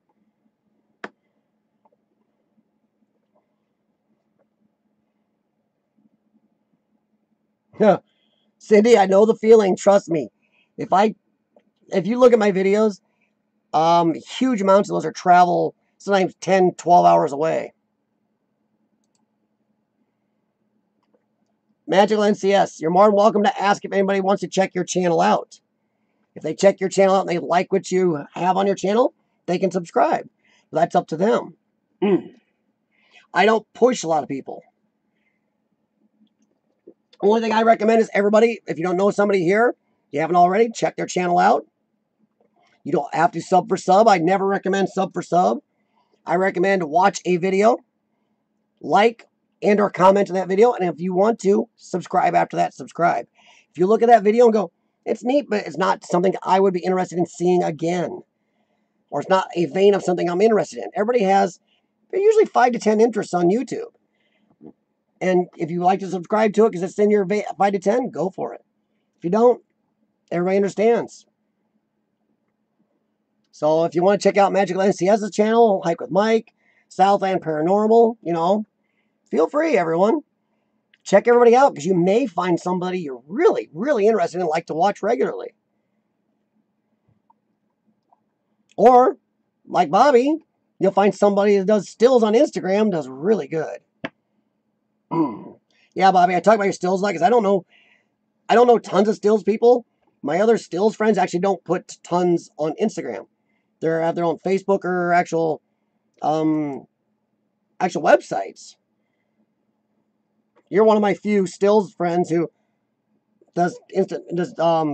Cindy, I know the feeling. Trust me. If you look at my videos, huge amounts of those are travel, sometimes 10, 12 hours away. Magical NCS, you're more than welcome to ask if anybody wants to check your channel out. If they check your channel out and they like what you have on your channel, they can subscribe. That's up to them. I don't push a lot of people. Only thing I recommend is everybody, if you don't know somebody here, you haven't already, check their channel out. You don't have to sub for sub. I never recommend sub for sub. I recommend watch a video, like and or comment on that video, and if you want to, subscribe after that, subscribe. If you look at that video and go, it's neat, but it's not something I would be interested in seeing again, or it's not a vein of something I'm interested in. Everybody has, they're usually 5 to 10 interests on YouTube. And if you like to subscribe to it because it's in your 5 to 10, go for it. If you don't, everybody understands. So if you want to check out Magical NCS's channel, Hike with Mike, Southland Paranormal, feel free, everyone. Check everybody out because you may find somebody you're really, really interested in and like to watch regularly. Or, like Bobby, you'll find somebody that does stills on Instagram, does really good. Yeah, Bobby, I talk about your stills like, because I don't know tons of stills people. My other stills friends actually don't put tons on Instagram. They have their own Facebook or actual websites. You're one of my few stills friends who does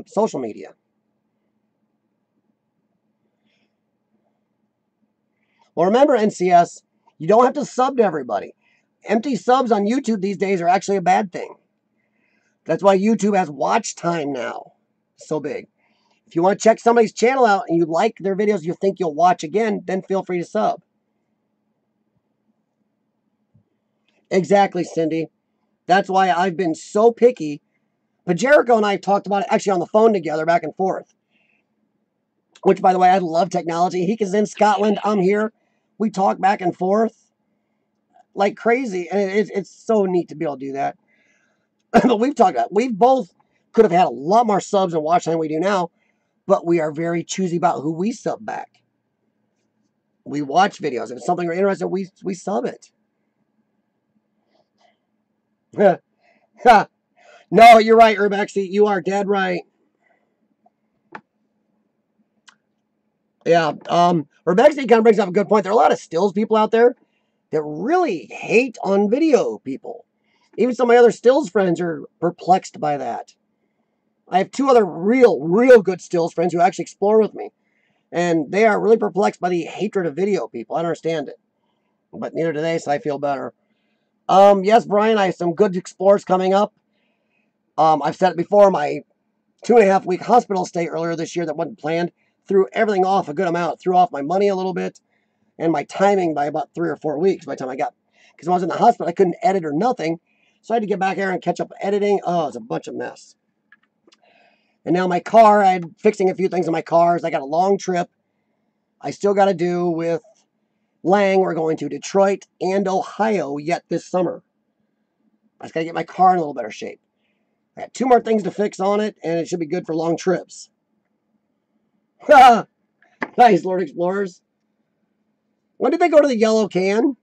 social media. Well, remember, NCS, you don't have to sub to everybody. Empty subs on YouTube these days are actually a bad thing. That's why YouTube has watch time now. So big. If you want to check somebody's channel out and you like their videos you think you'll watch again, then feel free to sub. Exactly, Cindy. That's why I've been so picky. But Jericho and I have talked about it actually on the phone together back and forth. Which, by the way, I love technology. He is in Scotland. I'm here. We talk back and forth like crazy. And it's so neat to be able to do that. But we've talked about, we both could have had a lot more subs and watch time than we do now. But we are very choosy about who we sub back. We watch videos. If it's something we're interested in, we sub it. No, you're right, Urbexy. You are dead right. Yeah, Urbexy kind of brings up a good point. There are a lot of stills people out there that really hate on video people. Even some of my other stills friends are perplexed by that. I have two other real good stills friends who actually explore with me. And they are really perplexed by the hatred of video people. I don't understand it. But neither do they, so I feel better. Yes, Brian, I have some good explorers coming up. I've said it before, my 2.5-week hospital stay earlier this year that wasn't planned threw everything off a good amount. Threw off my money a little bit and my timing by about 3 or 4 weeks by the time I got, because when I was in the hospital, I couldn't edit or nothing. So I had to get back there and catch up editing. Oh, it was a bunch of mess. And now my car, I'm fixing a few things in my cars. I got a long trip I still got to do with Lang. We're going to Detroit and Ohio yet this summer. I just got to get my car in a little better shape. I got 2 more things to fix on it, and it should be good for long trips. Nice, Lord Explorers. When did they go to the yellow can?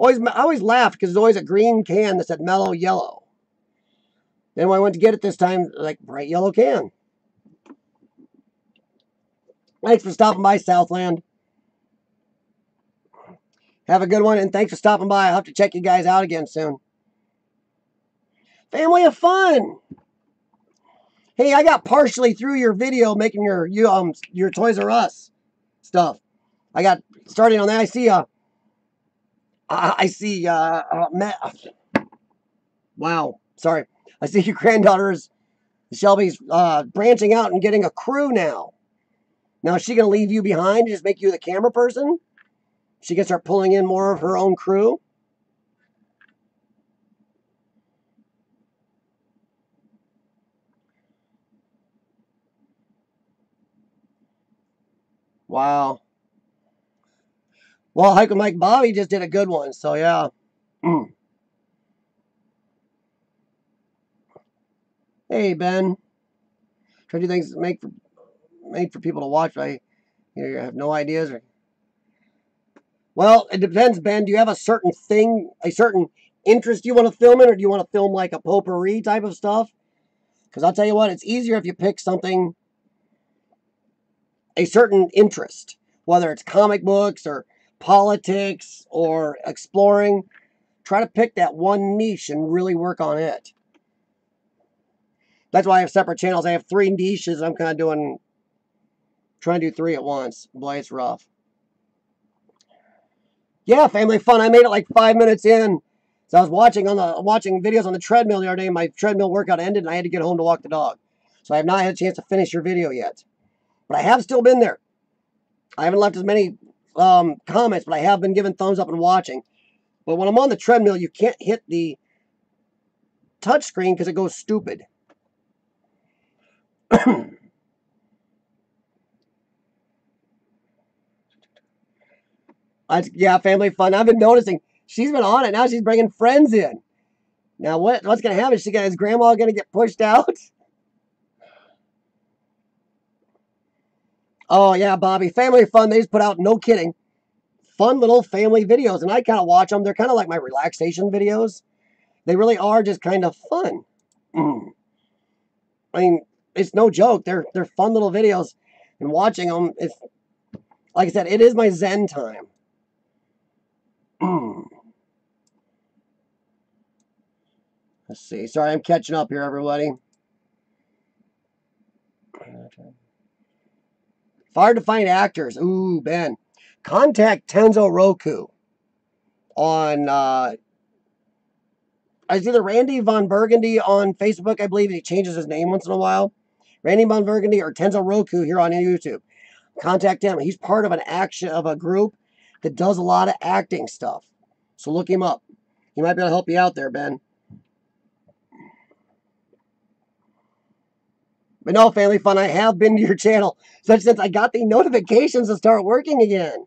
I always laughed because there's always a green can that said mellow yellow. Then when I went to get it this time, like bright yellow can. Thanks for stopping by, Southland. Have a good one, and thanks for stopping by. I'll have to check you guys out again soon. Family of Fun. Hey, I got partially through your video making your Toys R Us stuff. I got starting on that. Wow, sorry. I see your granddaughter's, Shelby's, branching out and getting a crew now. Now, is she going to leave you behind and just make you the camera person? She can start pulling in more of her own crew? Wow. Well, Hike with Mike Bobby just did a good one, so yeah. Hey, Ben. Try to do things made for people to watch. You have no ideas. Well, it depends, Ben. Do you have a certain thing, a certain interest you want to film in, or do you want to film like a potpourri type of stuff? Because I'll tell you what, it's easier if you pick something, a certain interest, whether it's comic books or politics or exploring. Try to pick that one niche and really work on it. That's why I have separate channels. I have 3 niches. I'm kind of trying to do 3 at once. Boy, it's rough. Yeah, Family Fun. I made it like 5 minutes in. So I was watching videos on the treadmill the other day. My treadmill workout ended, and I had to get home to walk the dog. So I have not had a chance to finish your video yet. But I have still been there. I haven't left as many comments, but I have been giving thumbs up and watching. But when I'm on the treadmill, you can't hit the touchscreen because it goes stupid. Yeah, Family Fun. I've been noticing she's been on it. Now she's bringing friends in. Now what's going to happen? Is Grandma going to get pushed out? Oh, yeah, Bobby. Family Fun. They just put out, no kidding, fun little family videos. And I kind of watch them. They're kind of like my relaxation videos. They really are just kind of fun. I mean, it's no joke. They're fun little videos. And watching them, it's, like I said, it is my Zen time. Let's see. Sorry, I'm catching up here, everybody. It's hard to find actors. Ooh, Ben. contact Tenzo Roku on it's either Randy Von Burgundy on Facebook, I believe. He changes his name once in a while. Randy Von Burgundy or Tenzo Roku here on YouTube. Contact him. He's part of a group that does a lot of acting stuff. So look him up. He might be able to help you out there, Ben. But no, Family Fun, I have been to your channel since I got the notifications to start working again.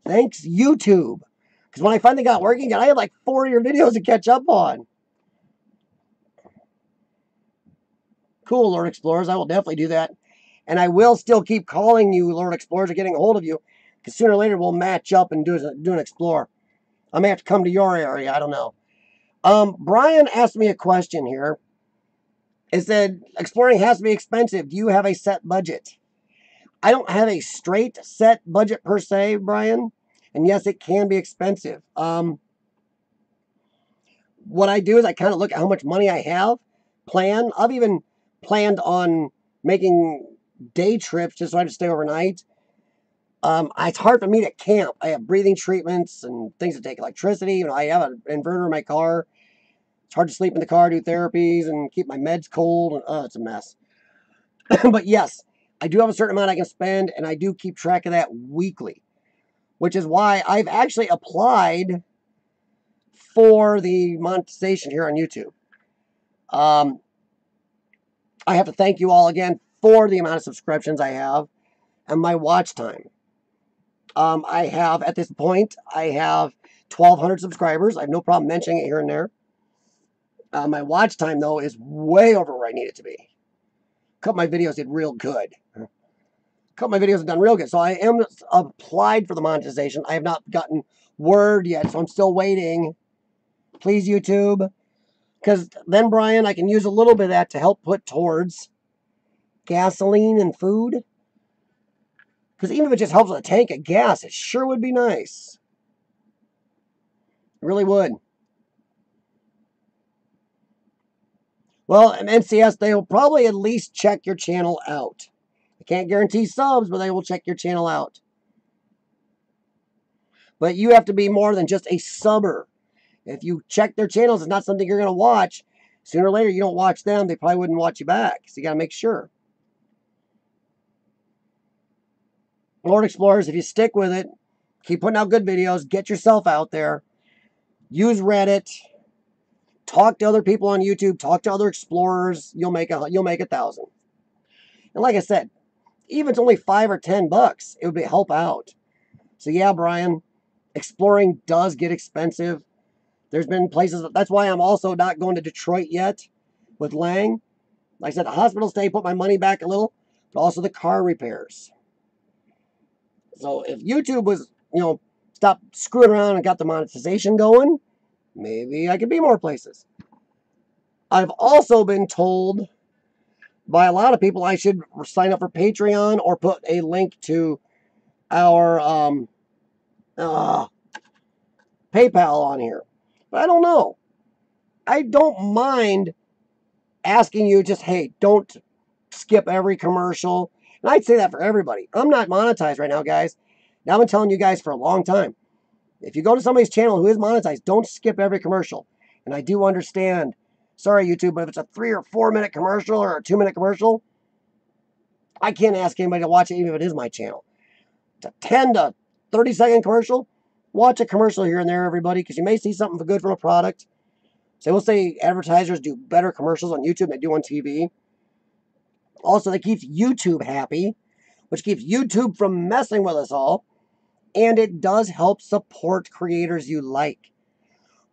Thanks, YouTube. Because when I finally got working again, I had like 4 of your videos to catch up on. Cool, Lord Explorers. I will definitely do that. And I will still keep calling you, Lord Explorers, or getting a hold of you. Because sooner or later, we'll match up and do an explore. I may have to come to your area. I don't know. Brian asked me a question here. It said, exploring has to be expensive. Do you have a set budget? I don't have a straight set budget per se, Brian. And yes, it can be expensive. What I do is I kind of look at how much money I have, plan. I've even planned on making day trips just so I can stay overnight. It's hard for me to camp. I have breathing treatments and things that take electricity. You know, I have an inverter in my car. It's hard to sleep in the car, do therapies, and keep my meds cold. And, it's a mess. But yes, I do have a certain amount I can spend, and I do keep track of that weekly, which is why I've actually applied for the monetization here on YouTube. I have to thank you all again for the amount of subscriptions I have and my watch time. I have, at this point, I have 1,200 subscribers. I have no problem mentioning it here and there. My watch time, though, is way over where I need it to be. A couple of my videos did real good. A couple of my videos have done real good. So I am applied for the monetization. I have not gotten word yet, so I'm still waiting. Please, YouTube. Because then, Brian, I can use a little bit of that to help put towards gasoline and food. Because even if it just helps with a tank of gas, it sure would be nice. It really would. Well, in NCS, they will probably at least check your channel out. I can't guarantee subs, but they will check your channel out. But you have to be more than just a subber. If you check their channels, it's not something you're going to watch. Sooner or later, you don't watch them, they probably wouldn't watch you back. So you got to make sure. Lord Explorers, if you stick with it, keep putting out good videos, get yourself out there, use Reddit, talk to other people on YouTube, talk to other explorers, you'll make 1,000. And like I said, even if it's only $5 or $10, it would help out. So yeah, Brian, exploring does get expensive. There's been places, that's why I'm also not going to Detroit yet with Lang. Like I said, the hospital stay put my money back a little, but also the car repairs. So if YouTube was, stop screwing around and got the monetization going, maybe I could be more places. I've also been told by a lot of people I should sign up for Patreon or put a link to our PayPal on here. But I don't know. I don't mind asking you just, hey, don't skip every commercial. And I'd say that for everybody. I'm not monetized right now, guys. Now I've been telling you guys for a long time. If you go to somebody's channel who is monetized, don't skip every commercial. And I do understand. Sorry, YouTube, but if it's a 3 or 4 minute commercial or a 2-minute commercial, I can't ask anybody to watch it even if it is my channel. It's a 10 to 30-second commercial. Watch a commercial here and there, everybody, because you may see something good from a product. So we'll say advertisers do better commercials on YouTube than they do on TV. Also, that keeps YouTube happy, which keeps YouTube from messing with us all. And it does help support creators you like,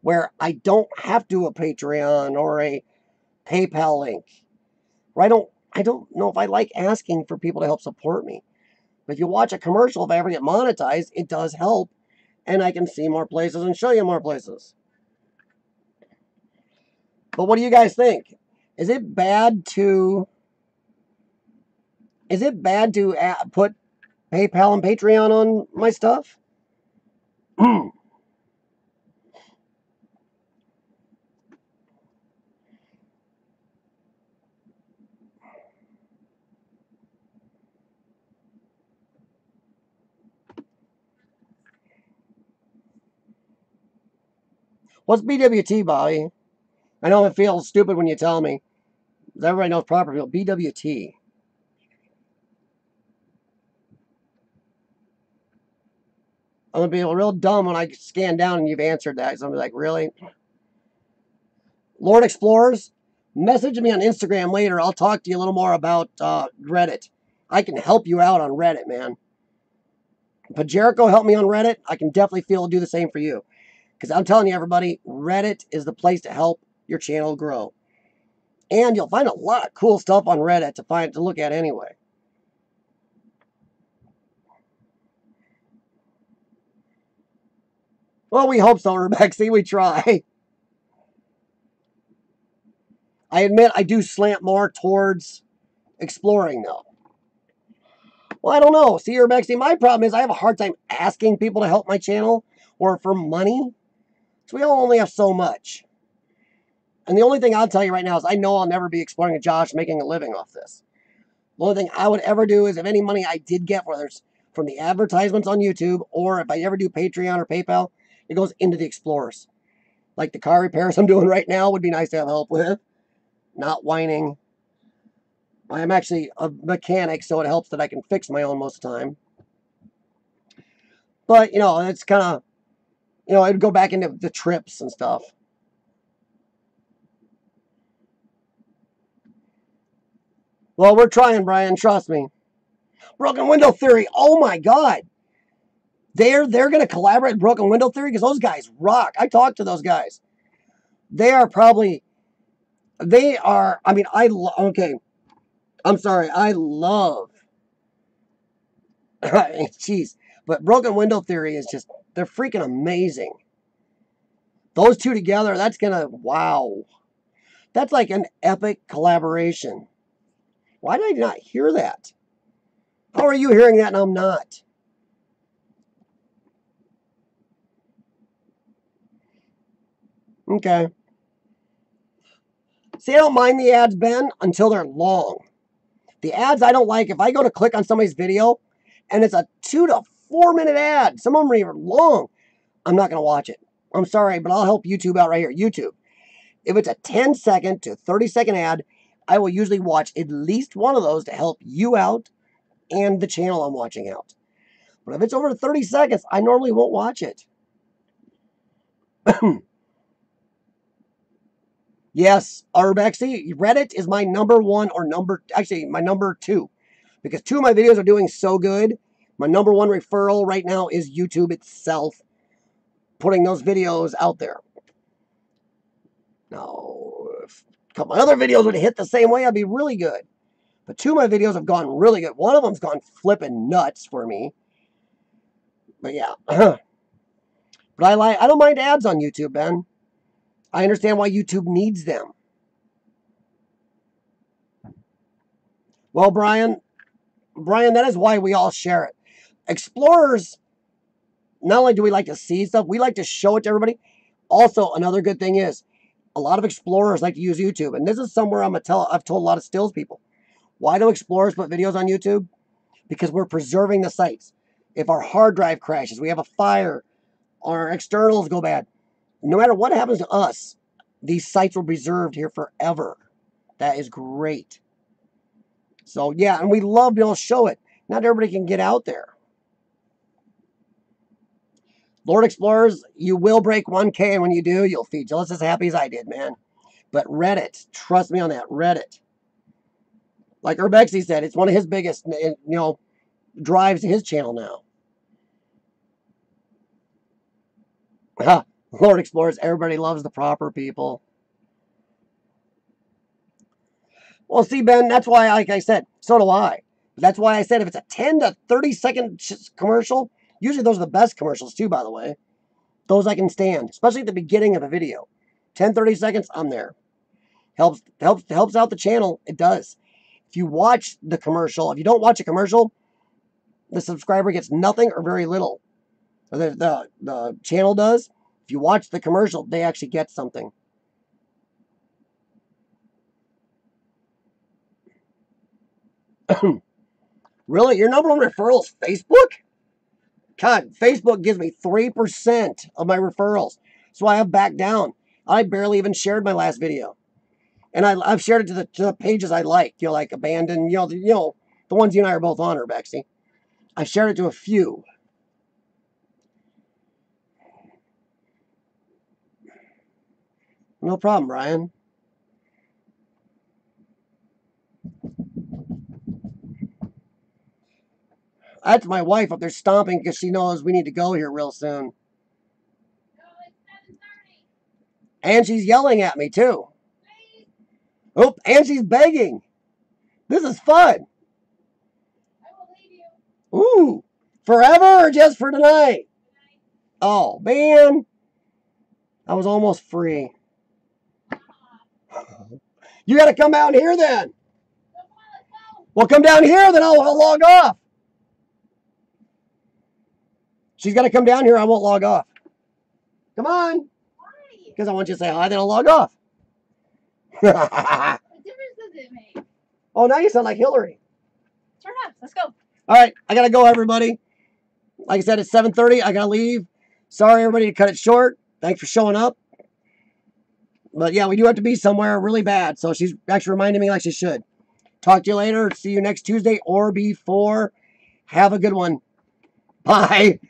where I don't have to do a Patreon or a PayPal link. Where I don't know if I like asking for people to help support me. But if you watch a commercial, if I ever get monetized, it does help. And I can see more places and show you more places. But what do you guys think? Is it bad to put PayPal and Patreon on my stuff? What's BWT, Bobby? I know it feels stupid when you tell me. Everybody knows proper field. BWT. I'm going to be real dumb when I scan down and you've answered that. So I'm like, really? Lord Explorers, message me on Instagram later. I'll talk to you a little more about Reddit. I can help you out on Reddit, man. But Jericho helped me on Reddit. I can definitely do the same for you. Because I'm telling you, everybody, Reddit is the place to help your channel grow. And you'll find a lot of cool stuff on Reddit to look at anyway. Well, we hope so, Rebecca. We try. I admit I do slant more towards exploring, though. Well, I don't know. See, Rebecca, my problem is I have a hard time asking people to help my channel or for money. So we only have so much. And the only thing I'll tell you right now is I know I'll never be exploring a Josh making a living off this. The only thing I would ever do is if any money I did get, whether it's from the advertisements on YouTube or if I ever do Patreon or PayPal, it goes into the Explorers. Like the car repairs I'm doing right now would be nice to have help with. Not whining. I'm actually a mechanic, so it helps that I can fix my own most of the time. But, you know, it's kind of, you know, it'd go back into the trips and stuff. Well, we're trying, Brian. Trust me. Broken Window Theory. Oh, my God. They're going to collaborate with Broken Window Theory because those guys rock. I talked to those guys. They are, I mean, okay. I'm sorry. I love, jeez. But Broken Window Theory is just, they're freaking amazing. Those two together, that's going to, wow. That's like an epic collaboration. Why did I not hear that? How are you hearing that and I'm not? Okay. See, I don't mind the ads, Ben, until they're long. The ads I don't like, if I go to click on somebody's video and it's a 2 to 4 minute ad, some of them are even long, I'm not going to watch it. I'm sorry, but I'll help YouTube out right here. YouTube. If it's a 10-second to 30-second ad, I will usually watch at least one of those to help you out and the channel I'm watching out. But if it's over 30 seconds, I normally won't watch it. Yes, Urbexy, Reddit is my number one or my number two. Because two of my videos are doing so good. My number one referral right now is YouTube itself putting those videos out there. Now, if a couple of other videos would hit the same way, I'd be really good. But two of my videos have gone really good. One of them's gone flipping nuts for me. But yeah. But I don't mind ads on YouTube, Ben. I understand why YouTube needs them. Well, Brian, that is why we all share it. Explorers, not only do we like to see stuff, we like to show it to everybody. Also, another good thing is, a lot of explorers like to use YouTube. And this is somewhere I've told a lot of stills people. Why do explorers put videos on YouTube? Because we're preserving the sites. If our hard drive crashes, we have a fire, our externals go bad, no matter what happens to us, these sites will be preserved here forever. That is great. So, yeah, and we love being able to show it. Not everybody can get out there. Lord Explorers, you will break 1K, and when you do, you'll be just as happy as I did, man. But Reddit, trust me on that, Reddit. Like Urbexy said, it's one of his biggest, drives his channel now. Lord Explorers, everybody loves the proper people. Well, see, Ben, that's why, like I said, so do I. That's why I said if it's a 10 to 30-second commercial, usually those are the best commercials too, by the way. Those I can stand, especially at the beginning of a video. 10, 30 seconds, I'm there. Helps out the channel. It does. If you watch the commercial, if you don't watch a commercial, the subscriber gets nothing or very little. The channel does. If you watch the commercial, they actually get something. Really? Your number one referral is Facebook? God, Facebook gives me 3% of my referrals. That's why I've backed down. I barely even shared my last video. And I've shared it to the pages I like, like Abandon, the ones you and I are both on, Bexy. I shared it to a few. No problem, Ryan. That's my wife up there stomping because she knows we need to go here real soon. No, it's 7:30. And she's yelling at me, too. Please. Oh, and she's begging. This is fun. I will leave you. Ooh. Forever or just for tonight? Tonight. Oh, man. I was almost free. You got to come down here then. No, come on, let's go. Well, come down here, then I'll log off. She's got to come down here. I won't log off. Come on. Why? Because I want you to say hi, then I'll log off. What difference does it make? Oh, now you sound like Hillary. Turn up. Let's go. All right, I got to go, everybody. Like I said, it's 7:30. I got to leave. Sorry, everybody, to cut it short. Thanks for showing up. But, yeah, we do have to be somewhere really bad. So she's actually reminding me like she should. Talk to you later. See you next Tuesday or before. Have a good one. Bye.